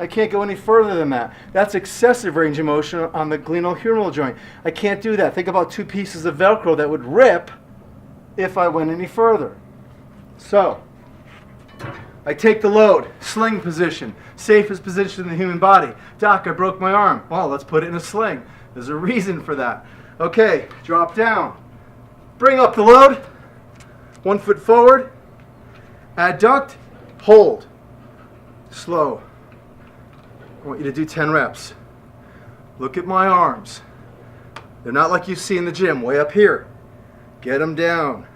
Speaker 2: I can't go any further than that. That's excessive range of motion on the glenohumeral joint. I can't do that. Think about 2 pieces of Velcro that would rip if I went any further. So, I take the load, sling position, safest position in the human body. Doc, I broke my arm. Well, let's put it in a sling. There's a reason for that. Okay, drop down. Bring up the load. 1 foot forward. Adduct. Hold. Slow. I want you to do 10 reps. Look at my arms. They're not like you see in the gym, way up here. Get them down.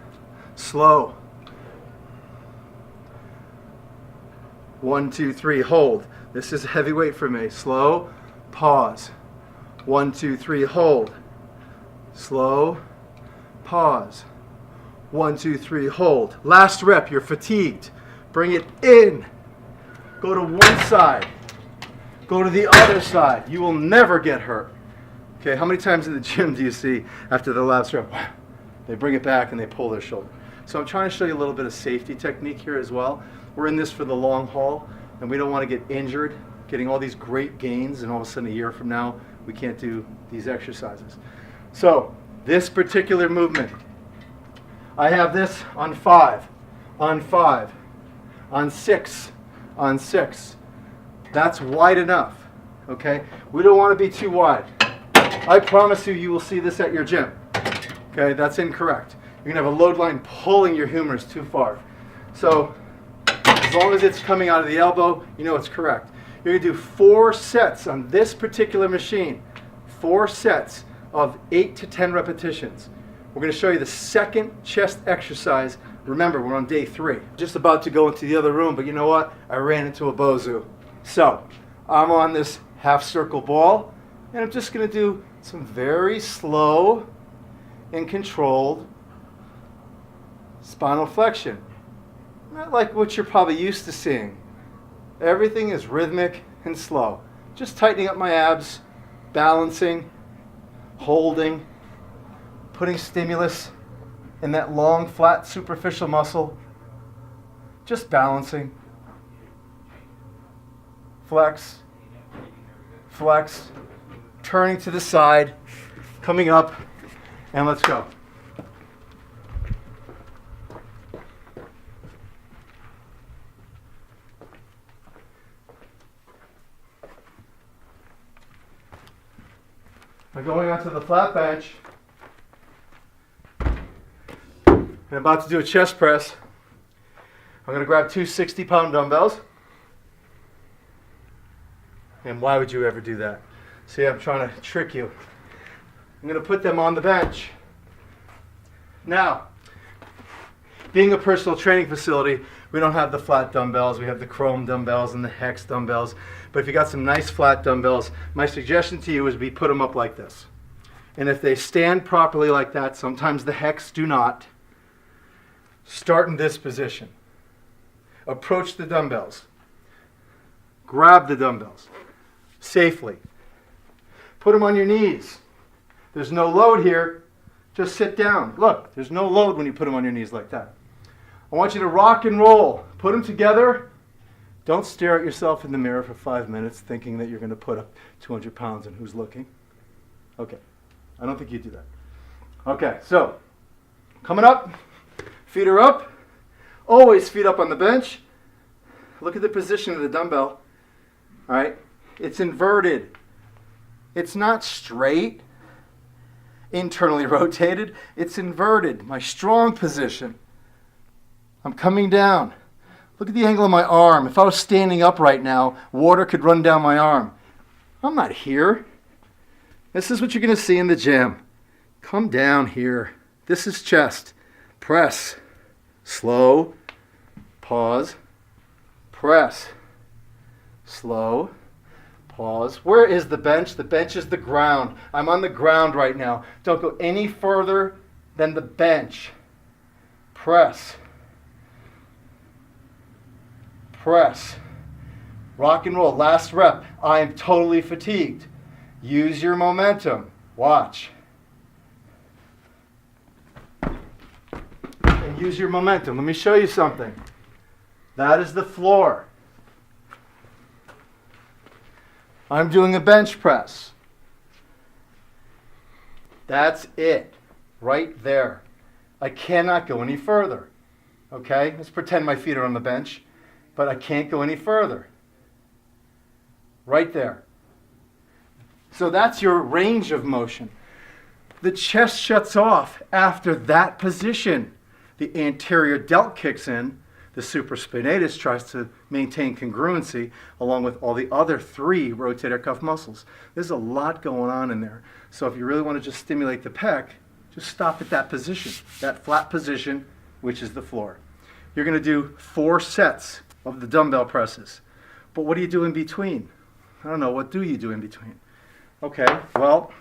Speaker 2: Slow. 1, 2, 3, hold. This is heavy weight for me. Slow, pause. 1, 2, 3, hold. Slow, pause. 1, 2, 3, hold. Last rep, you're fatigued. Bring it in. Go to one side. Go to the other side. You will never get hurt. Okay, how many times in the gym do you see after the last rep, they bring it back and they pull their shoulder? So I'm trying to show you a little bit of safety technique here as well. We're in this for the long haul, and we don't want to get injured, getting all these great gains, and all of a sudden a year from now, we can't do these exercises. So, this particular movement, I have this on 5, on 5, on 6, on 6. That's wide enough, okay? We don't want to be too wide. I promise you, you will see this at your gym. Okay, that's incorrect. You're going to have a load line pulling your humerus too far. So, as long as it's coming out of the elbow, you know it's correct. You're going to do 4 sets on this particular machine. 4 sets of 8 to 10 repetitions. We're going to show you the second chest exercise Remember, we're on day 3. Just about to go into the other room, but you know what? I ran into a bozo. So, I'm on this half circle ball, and I'm just going to do some very slow and controlled spinal flexion. Not like what you're probably used to seeing. Everything is rhythmic and slow. Just tightening up my abs, balancing, holding, putting stimulus in that long, flat, superficial muscle. Just balancing. Flex, flex, turning to the side, coming up, and let's go. I'm going onto the flat bench. I'm about to do a chest press. I'm going to grab 2 60-pound dumbbells. And why would you ever do that? See, I'm trying to trick you. I'm going to put them on the bench. Now, being a personal training facility, we don't have the flat dumbbells. We have the chrome dumbbells and the hex dumbbells. But if you got some nice flat dumbbells, my suggestion to you is we put them up like this. And if they stand properly like that, sometimes the hex do not, start in this position. Approach the dumbbells. Grab the dumbbells safely. Put them on your knees. There's no load here. Just sit down. Look, there's no load when you put them on your knees like that. I want you to rock and roll. Put them together. Don't stare at yourself in the mirror for 5 minutes thinking that you're going to put up 200 pounds and who's looking. Okay. I don't think you do that. Okay, so coming up, feet are up. Always feet up on the bench. Look at the position of the dumbbell. All right? It's inverted. It's not straight, internally rotated. It's inverted. My strong position. I'm coming down. Look at the angle of my arm. If I was standing up right now, water could run down my arm. I'm not here. This is what you're going to see in the gym. Come down here. This is chest. Press. Slow. Pause. Press. Slow. Pause. Where is the bench? The bench is the ground. I'm on the ground right now. Don't go any further than the bench. Press. Press. Rock and roll. Last rep. I am totally fatigued. Use your momentum. Watch. And use your momentum. Let me show you something. That is the floor. I'm doing a bench press. That's it. Right there. I cannot go any further. Okay? Let's pretend my feet are on the bench, but I can't go any further. Right there. So that's your range of motion. The chest shuts off after that position. The anterior delt kicks in. The supraspinatus tries to maintain congruency along with all the other 3 rotator cuff muscles. There's a lot going on in there. So if you really want to just stimulate the pec, just stop at that position, that flat position, which is the floor. You're going to do 4 sets of the dumbbell presses. But what do you do in between? I don't know. What do you do in between? Okay, well,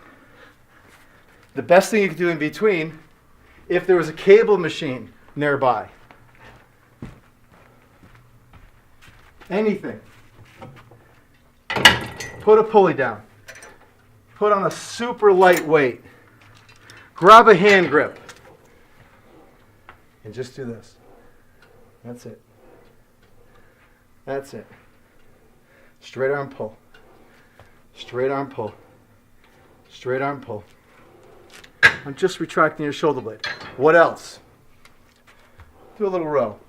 Speaker 2: the best thing you can do in between, if there was a cable machine nearby, anything, put a pulley down, put on a super light weight, grab a hand grip, and just do this. That's it. That's it. Straight arm pull. Straight arm pull. Straight arm pull. I'm just retracting your shoulder blade. What else? Do a little row.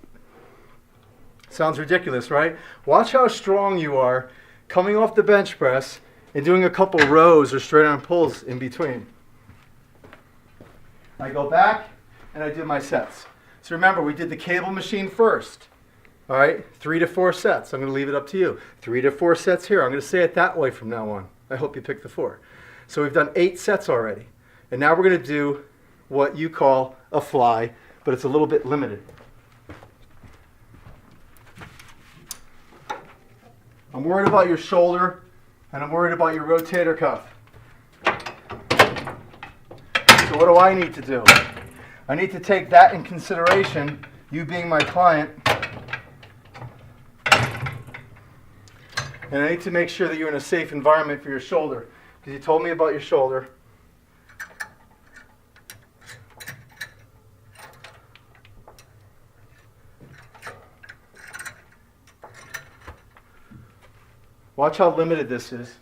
Speaker 2: Sounds ridiculous, right? Watch how strong you are coming off the bench press and doing a couple rows or straight arm pulls in between. I go back and I do my sets. So remember, we did the cable machine first. All right, 3 to 4 sets. I'm going to leave it up to you. 3 to 4 sets here. I'm going to say it that way from now on. I hope you pick the 4. So we've done 8 sets already. And now we're going to do what you call a fly, but it's a little bit limited. I'm worried about your shoulder, and I'm worried about your rotator cuff. So what do I need to do? I need to take that in consideration, you being my client, and I need to make sure that you're in a safe environment for your shoulder, because you told me about your shoulder. Watch how limited this is.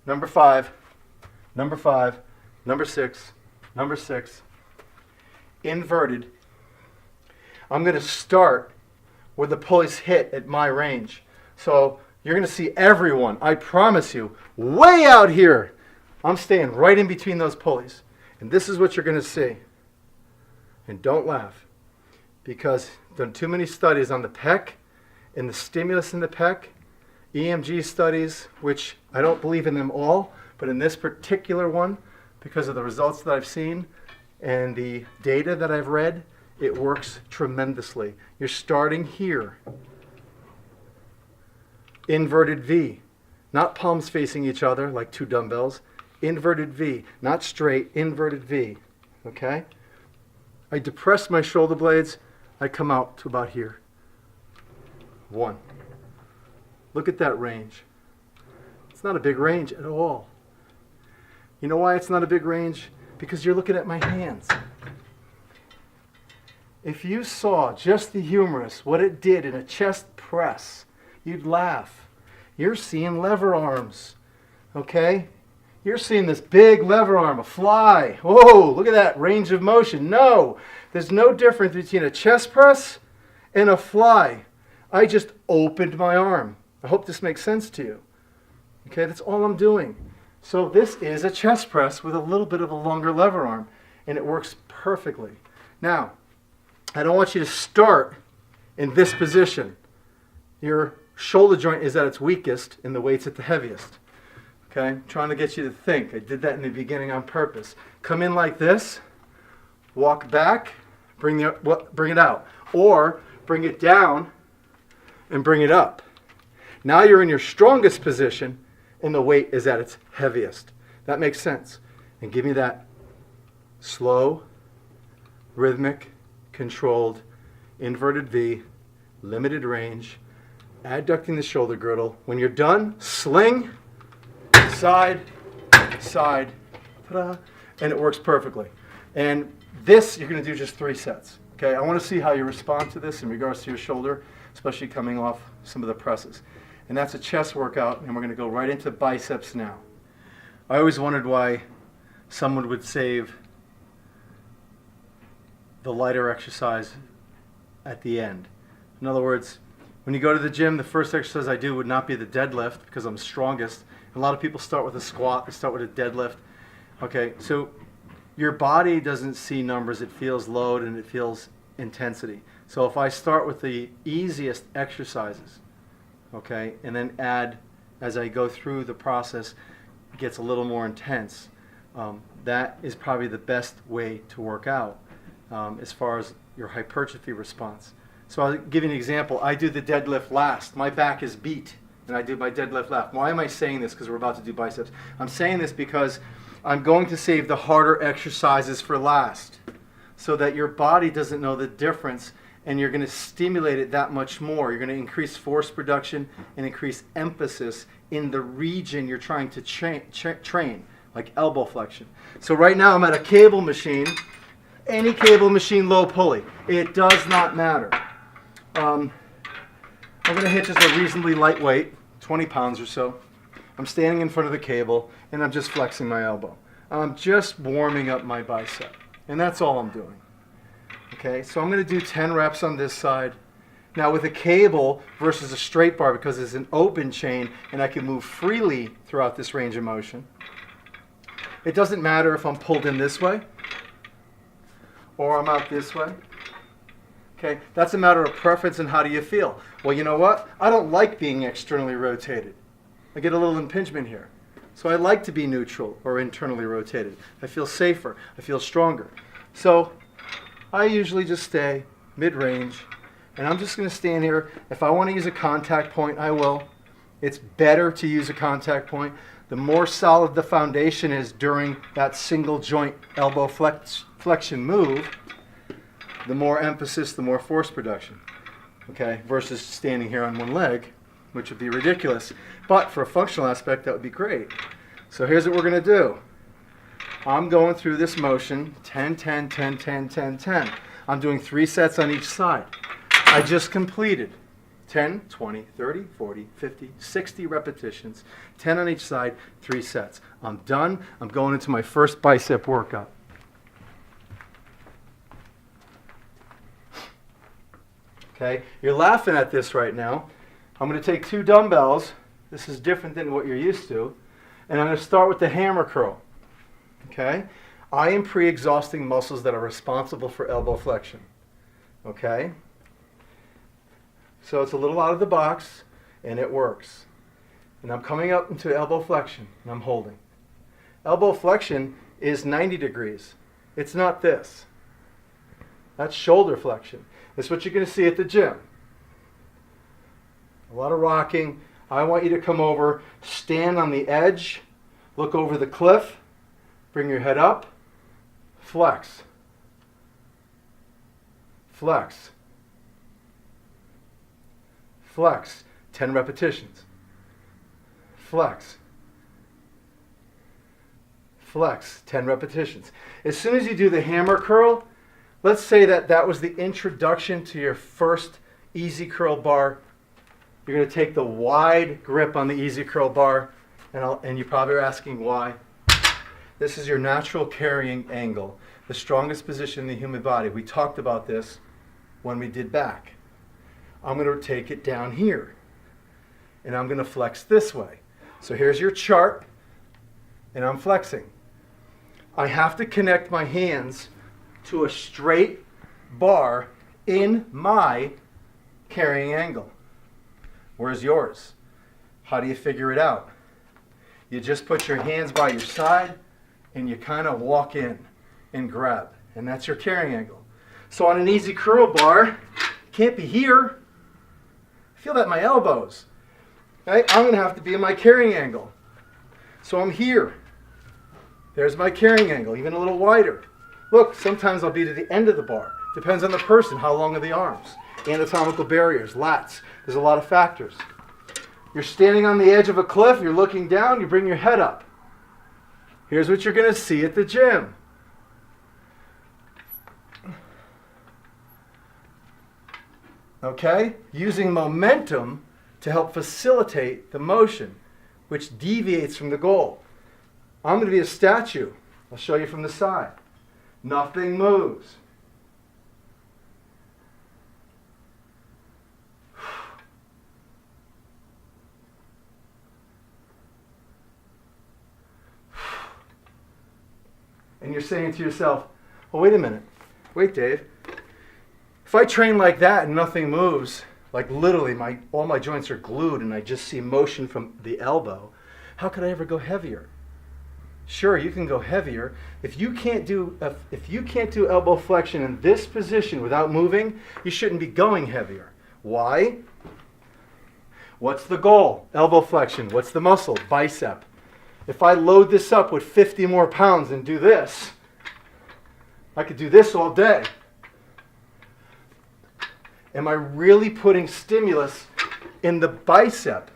Speaker 2: Number 5, number 5, number 6, number 6. Inverted. I'm going to start where the pulleys hit at my range. So you're going to see everyone, I promise you, way out here. I'm staying right in between those pulleys. And this is what you're going to see. And don't laugh, because I've done too many studies on the pec and the stimulus in the pec. EMG studies, which I don't believe in them all, but in this particular one, because of the results that I've seen and the data that I've read, it works tremendously. You're starting here. Inverted V. Not palms facing each other like two dumbbells. Inverted V. Not straight, inverted V. Okay? I depress my shoulder blades. I come out to about here. 1. Look at that range. It's not a big range at all. You know why it's not a big range? Because you're looking at my hands. If you saw just the humerus, what it did in a chest press, you'd laugh. You're seeing lever arms, okay? You're seeing this big lever arm, a fly. Whoa, look at that range of motion. No, there's no difference between a chest press and a fly. I just opened my arm. I hope this makes sense to you. Okay, that's all I'm doing. So this is a chest press with a little bit of a longer lever arm, and it works perfectly. Now, I don't want you to start in this position. Your shoulder joint is at its weakest and the weight's at the heaviest. Okay, I'm trying to get you to think. I did that in the beginning on purpose. Come in like this, walk back, bring it out, or bring it down and bring it up. Now you're in your strongest position and the weight is at its heaviest. That makes sense. And give me that slow, rhythmic, controlled, inverted V, limited range, adducting the shoulder girdle. When you're done, sling, side, side, ta-da, and it works perfectly. And this, you're going to do just 3 sets. Okay, I want to see how you respond to this in regards to your shoulder, especially coming off some of the presses. And that's a chest workout, and we're going to go right into biceps now. I always wondered why someone would save the lighter exercise at the end. In other words, when you go to the gym, the first exercise I do would not be the deadlift because I'm strongest. A lot of people start with a squat, they start with a deadlift. Okay, so your body doesn't see numbers, it feels load and it feels intensity. So if I start with the easiest exercises, okay, and then add, as I go through the process, it gets a little more intense. That is probably the best way to work out as far as your hypertrophy response. So I'll give you an example. I do the deadlift last. My back is beat, and I do my deadlift last. Why am I saying this? Because we're about to do biceps. I'm saying this because I'm going to save the harder exercises for last so that your body doesn't know the difference, and you're going to stimulate it that much more. You're going to increase force production and increase emphasis in the region you're trying to train, like elbow flexion. So right now I'm at a cable machine, any cable machine, low pulley. It does not matter. I'm going to hit just a reasonably lightweight, 20 pounds or so. I'm standing in front of the cable and I'm just flexing my elbow. I'm just warming up my bicep, and that's all I'm doing. Okay, so I'm going to do 10 reps on this side. Now with a cable versus a straight bar, because it's an open chain and I can move freely throughout this range of motion, it doesn't matter if I'm pulled in this way or I'm out this way. Okay, that's a matter of preference and how do you feel. Well, you know what? I don't like being externally rotated. I get a little impingement here. So I like to be neutral or internally rotated. I feel safer. I feel stronger. So I usually just stay mid-range, and I'm just going to stand here. If I want to use a contact point, I will. It's better to use a contact point. The more solid the foundation is during that single joint elbow flexion move, the more emphasis, the more force production. Okay, versus standing here on one leg, which would be ridiculous. But for a functional aspect, that would be great. So here's what we're going to do. I'm going through this motion 10, 10, 10, 10, 10, 10. I'm doing 3 sets on each side. I just completed 10, 20, 30, 40, 50, 60 repetitions, 10 on each side, 3 sets. I'm done. I'm going into my first bicep workout. Okay, you're laughing at this right now. I'm going to take 2 dumbbells. This is different than what you're used to. And I'm going to start with the hammer curl. Okay, I am pre-exhausting muscles that are responsible for elbow flexion. Okay, so it's a little out of the box, and it works. And I'm coming up into elbow flexion, and I'm holding. Elbow flexion is 90 degrees. It's not this. That's shoulder flexion. That's what you're going to see at the gym. A lot of rocking. I want you to come over, stand on the edge, look over the cliff, bring your head up, flex. Flex. Flex. 10 repetitions. Flex. Flex. 10 repetitions. As soon as you do the hammer curl, let's say that was the introduction to your first easy curl bar. You're going to take the wide grip on the easy curl bar, and you probably are asking why. This is your natural carrying angle, the strongest position in the human body. We talked about this when we did back. I'm going to take it down here, and I'm going to flex this way. So here's your chart, and I'm flexing. I have to connect my hands to a straight bar in my carrying angle. Where's yours? How do you figure it out? You just put your hands by your side and you kind of walk in and grab, and that's your carrying angle. So on an easy curl bar, can't be here. I feel that in my elbows. Right? I'm going to have to be in my carrying angle. So I'm here. There's my carrying angle, even a little wider. Look, sometimes I'll be to the end of the bar. Depends on the person, how long are the arms. Anatomical barriers, lats. There's a lot of factors. You're standing on the edge of a cliff, you're looking down, you bring your head up. Here's what you're going to see at the gym. Okay? Using momentum to help facilitate the motion, which deviates from the goal. I'm going to be a statue. I'll show you from the side. Nothing moves. And you're saying to yourself, well, wait a minute. Wait, Dave. If I train like that and nothing moves, like literally all my joints are glued and I just see motion from the elbow, how could I ever go heavier? Sure, you can go heavier. If you can't do elbow flexion in this position without moving, you shouldn't be going heavier. Why? What's the goal? Elbow flexion. What's the muscle? Bicep. If I load this up with 50 more pounds and do this, I could do this all day. Am I really putting stimulus in the bicep?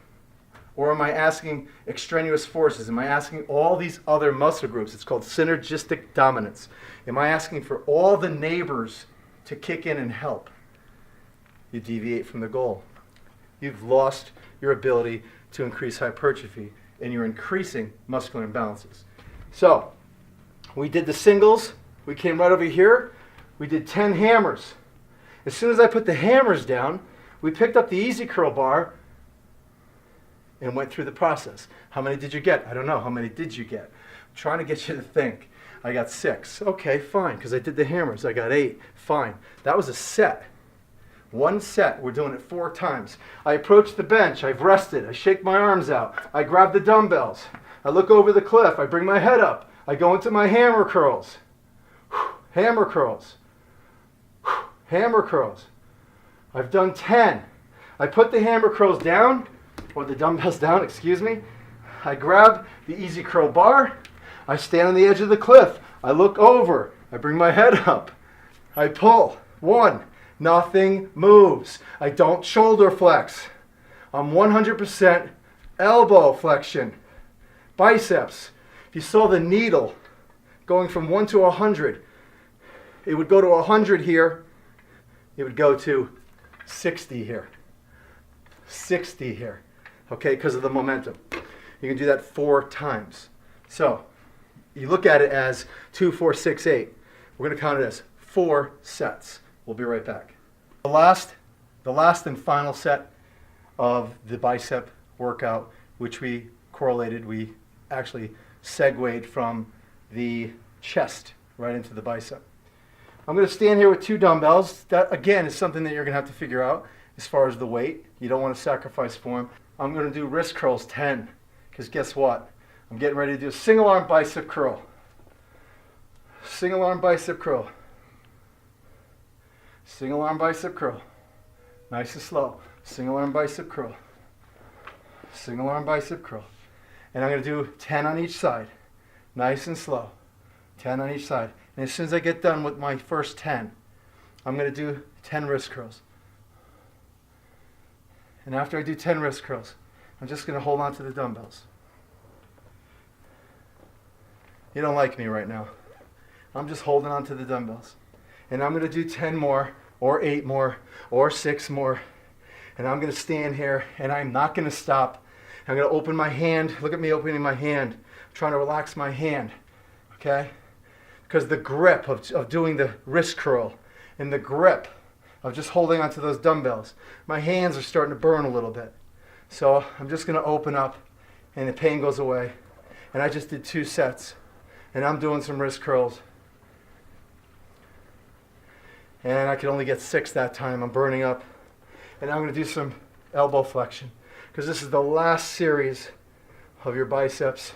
Speaker 2: Or am I asking extraneous forces? Am I asking all these other muscle groups? It's called synergistic dominance. Am I asking for all the neighbors to kick in and help? You deviate from the goal. You've lost your ability to increase hypertrophy, and you're increasing muscular imbalances. So, we did the singles. We came right over here. We did 10 hammers. As soon as I put the hammers down, we picked up the easy curl bar and went through the process. How many did you get? I don't know. How many did you get? I'm trying to get you to think. I got 6. Okay, fine, because I did the hammers. I got 8. Fine. That was a set. One set. We're doing it 4 times. I approach the bench. I've rested. I shake my arms out. I grab the dumbbells. I look over the cliff. I bring my head up. I go into my hammer curls. Hammer curls. Hammer curls. I've done 10. I put the hammer curls down. or the dumbbells down, excuse me. I grab the Easy Curl bar. I stand on the edge of the cliff. I look over. I bring my head up. I pull. 1. Nothing moves. I don't shoulder flex. I'm 100% elbow flexion. Biceps. If you saw the needle going from 1 to 100, it would go to 100 here. It would go to 60 here. 60 here. Okay, because of the momentum. You can do that 4 times. So, you look at it as 2, 4, 6, 8. We're going to count it as 4 sets. We'll be right back. The last and final set of the bicep workout, which we correlated, we actually segued from the chest right into the bicep. I'm going to stand here with 2 dumbbells. That, again, is something that you're going to have to figure out as far as the weight. You don't want to sacrifice form. I'm going to do wrist curls 10, because guess what? I'm getting ready to do a single arm bicep curl. Single arm bicep curl. Single arm bicep curl. Nice and slow. Single arm bicep curl. Single arm bicep curl. And I'm going to do 10 on each side. Nice and slow. 10 on each side. And as soon as I get done with my first 10, I'm going to do 10 wrist curls. And after I do 10 wrist curls, I'm just going to hold on to the dumbbells. You don't like me right now. I'm just holding on to the dumbbells. And I'm going to do 10 more, or 8 more, or 6 more. And I'm going to stand here, and I'm not going to stop. I'm going to open my hand. Look at me opening my hand. I'm trying to relax my hand. Okay? Because the grip of doing the wrist curl and the grip of just holding onto those dumbbells, my hands are starting to burn a little bit. So I'm just going to open up, and the pain goes away. And I just did 2 sets, and I'm doing some wrist curls. And I could only get 6 that time. I'm burning up. And I'm going to do some elbow flexion, because this is the last series of your biceps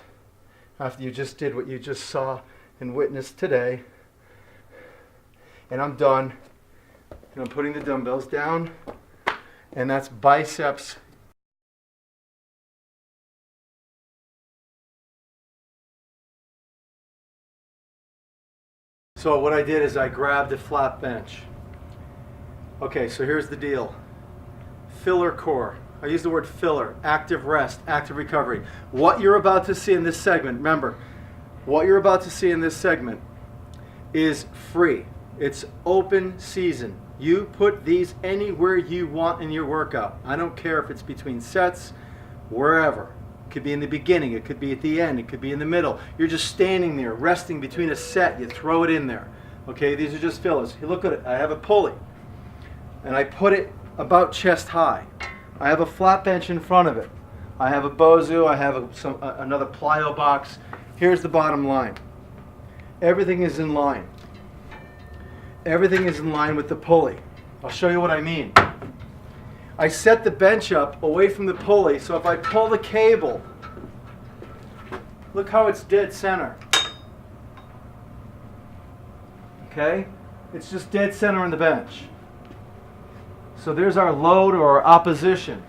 Speaker 2: after you just did what you just saw and witnessed today. And I'm done. And I'm putting the dumbbells down. And that's biceps. So what I did is I grabbed a flat bench. Okay, so here's the deal. Filler core. I use the word filler. Active rest, active recovery. What you're about to see in this segment, remember, what you're about to see in this segment is free. It's open season. You put these anywhere you want in your workout. I don't care if it's between sets, wherever. It could be in the beginning, it could be at the end, it could be in the middle. You're just standing there, resting between a set, you throw it in there. Okay, these are just fillers. You look at it, I have a pulley, and I put it about chest high. I have a flat bench in front of it. I have a Bosu, I have another plyo box. Here's the bottom line. Everything is in line. Everything is in line with the pulley. I'll show you what I mean. I set the bench up away from the pulley, so if I pull the cable, look how it's dead center. Okay? It's just dead center on the bench. So there's our load or our opposition.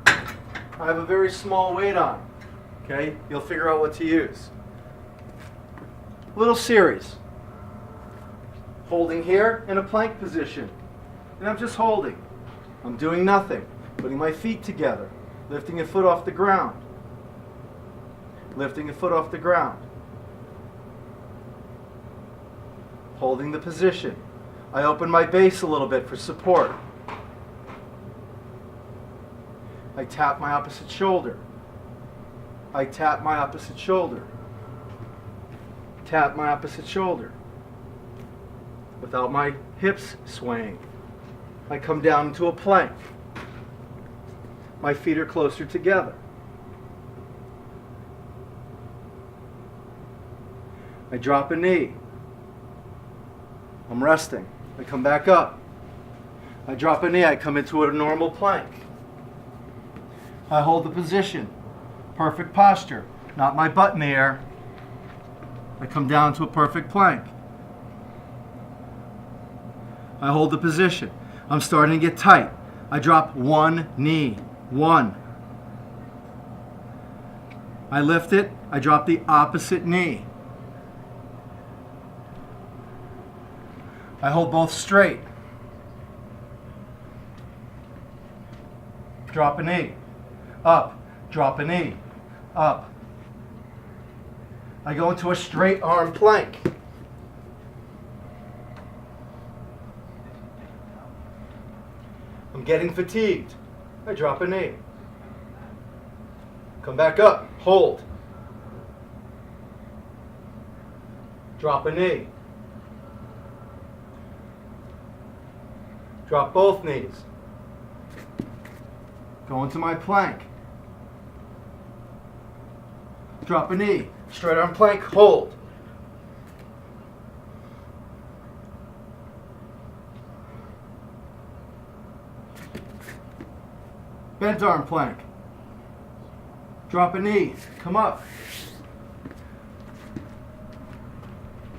Speaker 2: I have a very small weight on. Okay? You'll figure out what to use. Little series. Holding here in a plank position. And I'm just holding. I'm doing nothing. Putting my feet together. Lifting a foot off the ground. Lifting a foot off the ground. Holding the position. I open my base a little bit for support. I tap my opposite shoulder. I tap my opposite shoulder. Tap my opposite shoulder. Without my hips swaying. I come down into a plank. My feet are closer together. I drop a knee. I'm resting. I come back up. I drop a knee. I come into a normal plank. I hold the position. Perfect posture. Not my butt in the air. I come down to a perfect plank. I hold the position. I'm starting to get tight. I drop one knee. 1. I lift it, I drop the opposite knee. I hold both straight. Drop a knee. Up, drop a knee. Up. I go into a straight arm plank. I'm getting fatigued. I drop a knee. Come back up. Hold. Drop a knee. Drop both knees. Go into my plank. Drop a knee. Straight arm plank. Hold. Bent arm plank. Drop a knee. Come up.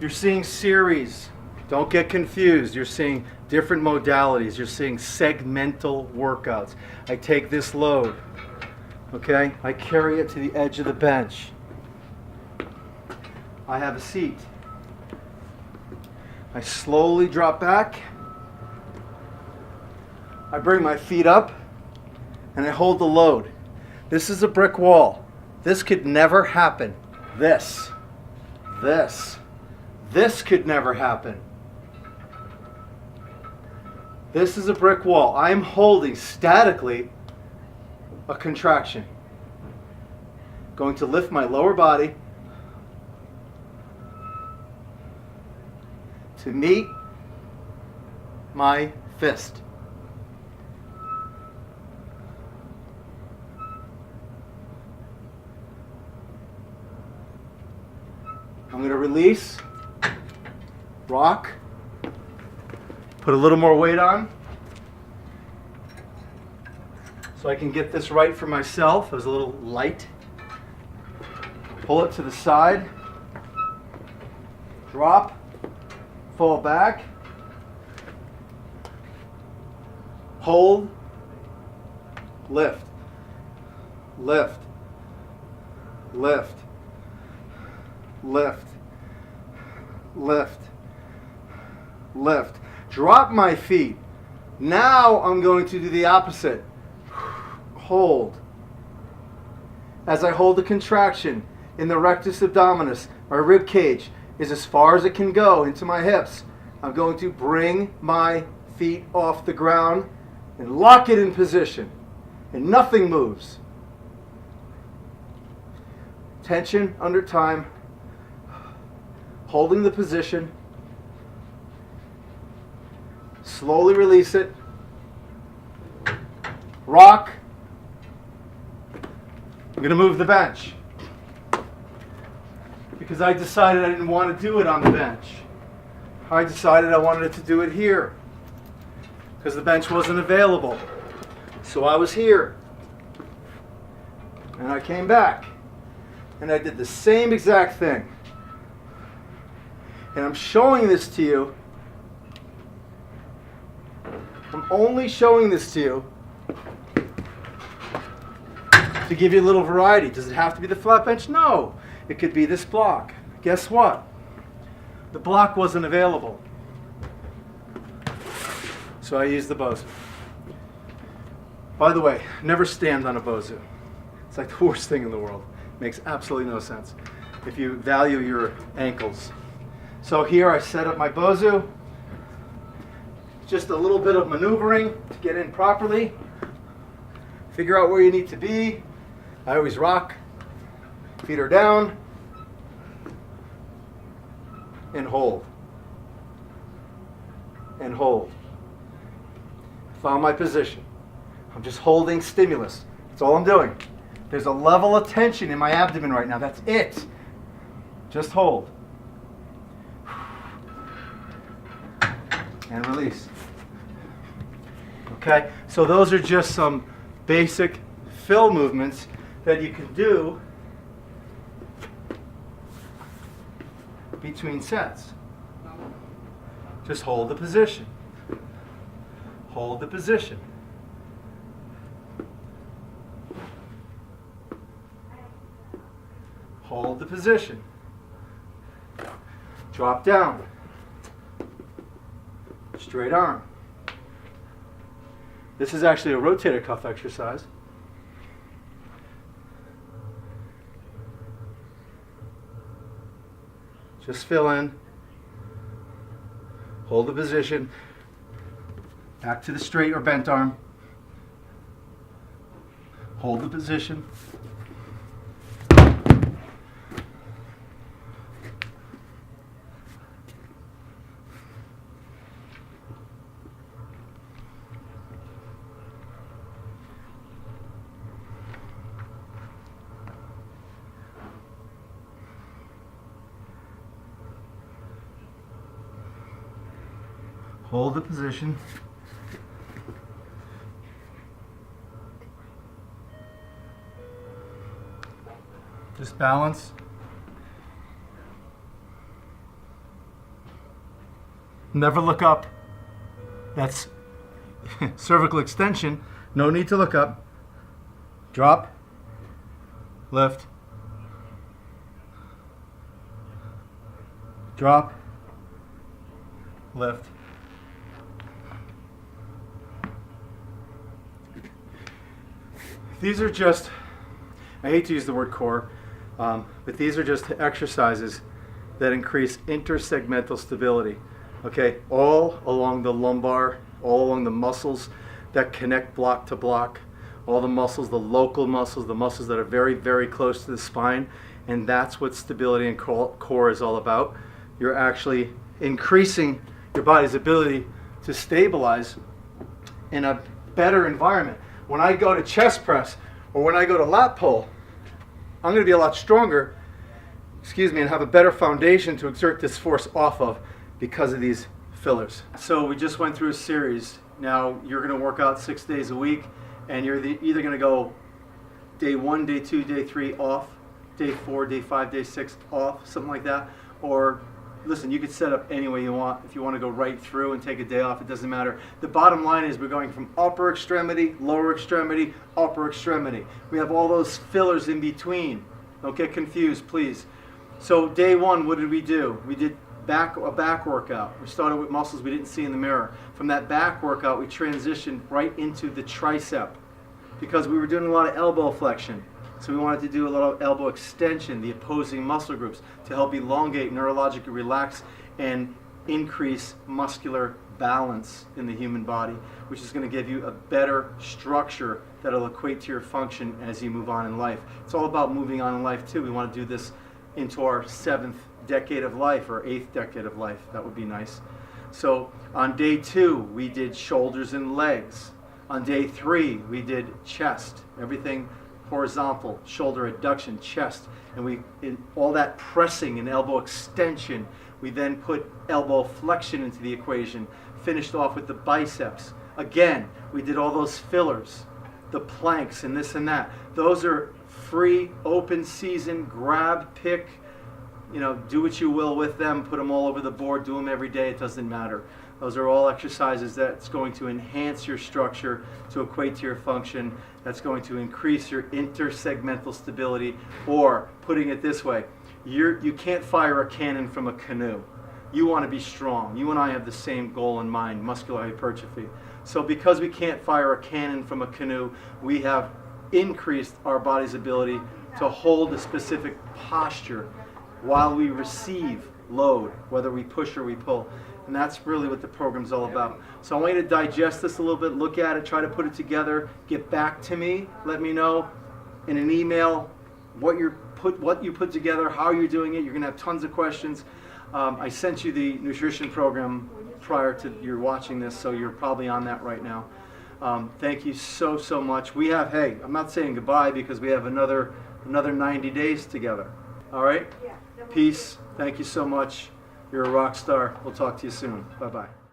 Speaker 2: You're seeing series. Don't get confused. You're seeing different modalities. You're seeing segmental workouts. I take this load. Okay? I carry it to the edge of the bench. I have a seat. I slowly drop back. I bring my feet up and I hold the load. This is a brick wall. This could never happen. This could never happen. This is a brick wall. I'm holding statically a contraction. Going to lift my lower body to meet my fist. I'm going to release, rock, put a little more weight on so I can get this right for myself. It was a little light. Pull it to the side, drop, fall back, hold, lift, lift, lift, lift, lift, lift. Drop my feet. Now I'm going to do the opposite. Hold. As I hold the contraction in the rectus abdominis, my rib cage is as far as it can go into my hips. I'm going to bring my feet off the ground and lock it in position. And nothing moves. Tension under time. Holding the position. Slowly release it. Rock. I'm going to move the bench because I decided I didn't want to do it on the bench. I decided I wanted to do it here because the bench wasn't available. So I was here. And I came back. And I did the same exact thing. And I'm showing this to you. I'm only showing this to you to give you a little variety. Does it have to be the flat bench? No. It could be this block. Guess what? The block wasn't available. So I used the Bosu. By the way, never stand on a Bosu. It's like the worst thing in the world. Makes absolutely no sense if you value your ankles. So here I set up my Bosu. Just a little bit of maneuvering to get in properly. Figure out where you need to be. I always rock. Feet are down. And hold. And hold. Found my position. I'm just holding stimulus. That's all I'm doing. There's a level of tension in my abdomen right now. That's it. Just hold. And release. Okay? So those are just some basic fill movements that you can do between sets. Just hold the position. Hold the position. Hold the position. Drop down. Straight arm. This is actually a rotator cuff exercise. Just fill in. Hold the position. Back to the straight or bent arm. Hold the position. Hold the position. Just balance. Never look up. That's cervical extension. No need to look up. Drop. Lift. Drop. Lift. These are just, I hate to use the word core, but these are just exercises that increase intersegmental stability. Okay, all along the lumbar, all along the muscles that connect block to block, all the muscles, the local muscles, the muscles that are very, very close to the spine, and that's what stability and core is all about. You're actually increasing your body's ability to stabilize in a better environment. When I go to chest press or when I go to lat pull, I'm going to be a lot stronger, and have a better foundation to exert this force off of because of these fillers. So we just went through a series. Now you're going to work out 6 days a week, and you're either going to go day 1, day 2, day 3 off, day 4, day 5, day 6 off, something like that. Or listen, you could set up any way you want. If you want to go right through and take a day off, it doesn't matter. The bottom line is we're going from upper extremity, lower extremity, upper extremity. We have all those fillers in between. Don't get confused, please. So day 1, what did we do? We did a back workout. We started with muscles we didn't see in the mirror. From that back workout, we transitioned right into the tricep because we were doing a lot of elbow flexion. So we wanted to do a lot of elbow extension, the opposing muscle groups, to help elongate, neurologically relax, and increase muscular balance in the human body, which is going to give you a better structure that will equate to your function as you move on in life. It's all about moving on in life too. We want to do this into our 7th decade of life or 8th decade of life. That would be nice. So on day 2, we did shoulders and legs. On day 3, we did chest, everything horizontal, shoulder adduction, chest, and we in all that pressing and elbow extension. We then put elbow flexion into the equation, finished off with the biceps. Again, we did all those fillers, the planks and this and that. Those are free, open season, grab, pick, do what you will with them, put them all over the board, do them every day, it doesn't matter. Those are all exercises that's going to enhance your structure to equate to your function, that's going to increase your intersegmental stability, or putting it this way, you can't fire a cannon from a canoe. You want to be strong. You and I have the same goal in mind, muscular hypertrophy. So because we can't fire a cannon from a canoe, we have increased our body's ability to hold a specific posture while we receive load, whether we push or we pull. And that's really what the program's all about. So I want you to digest this a little bit, look at it, try to put it together, get back to me, let me know in an email what you put together, how you're doing it. You're gonna have tons of questions. I sent you the nutrition program prior to your watching this, so you're probably on that right now. Thank you so much. We have, hey, I'm not saying goodbye because we have another 90 days together. All right? Peace. Thank you so much. You're a rock star. We'll talk to you soon. Bye-bye.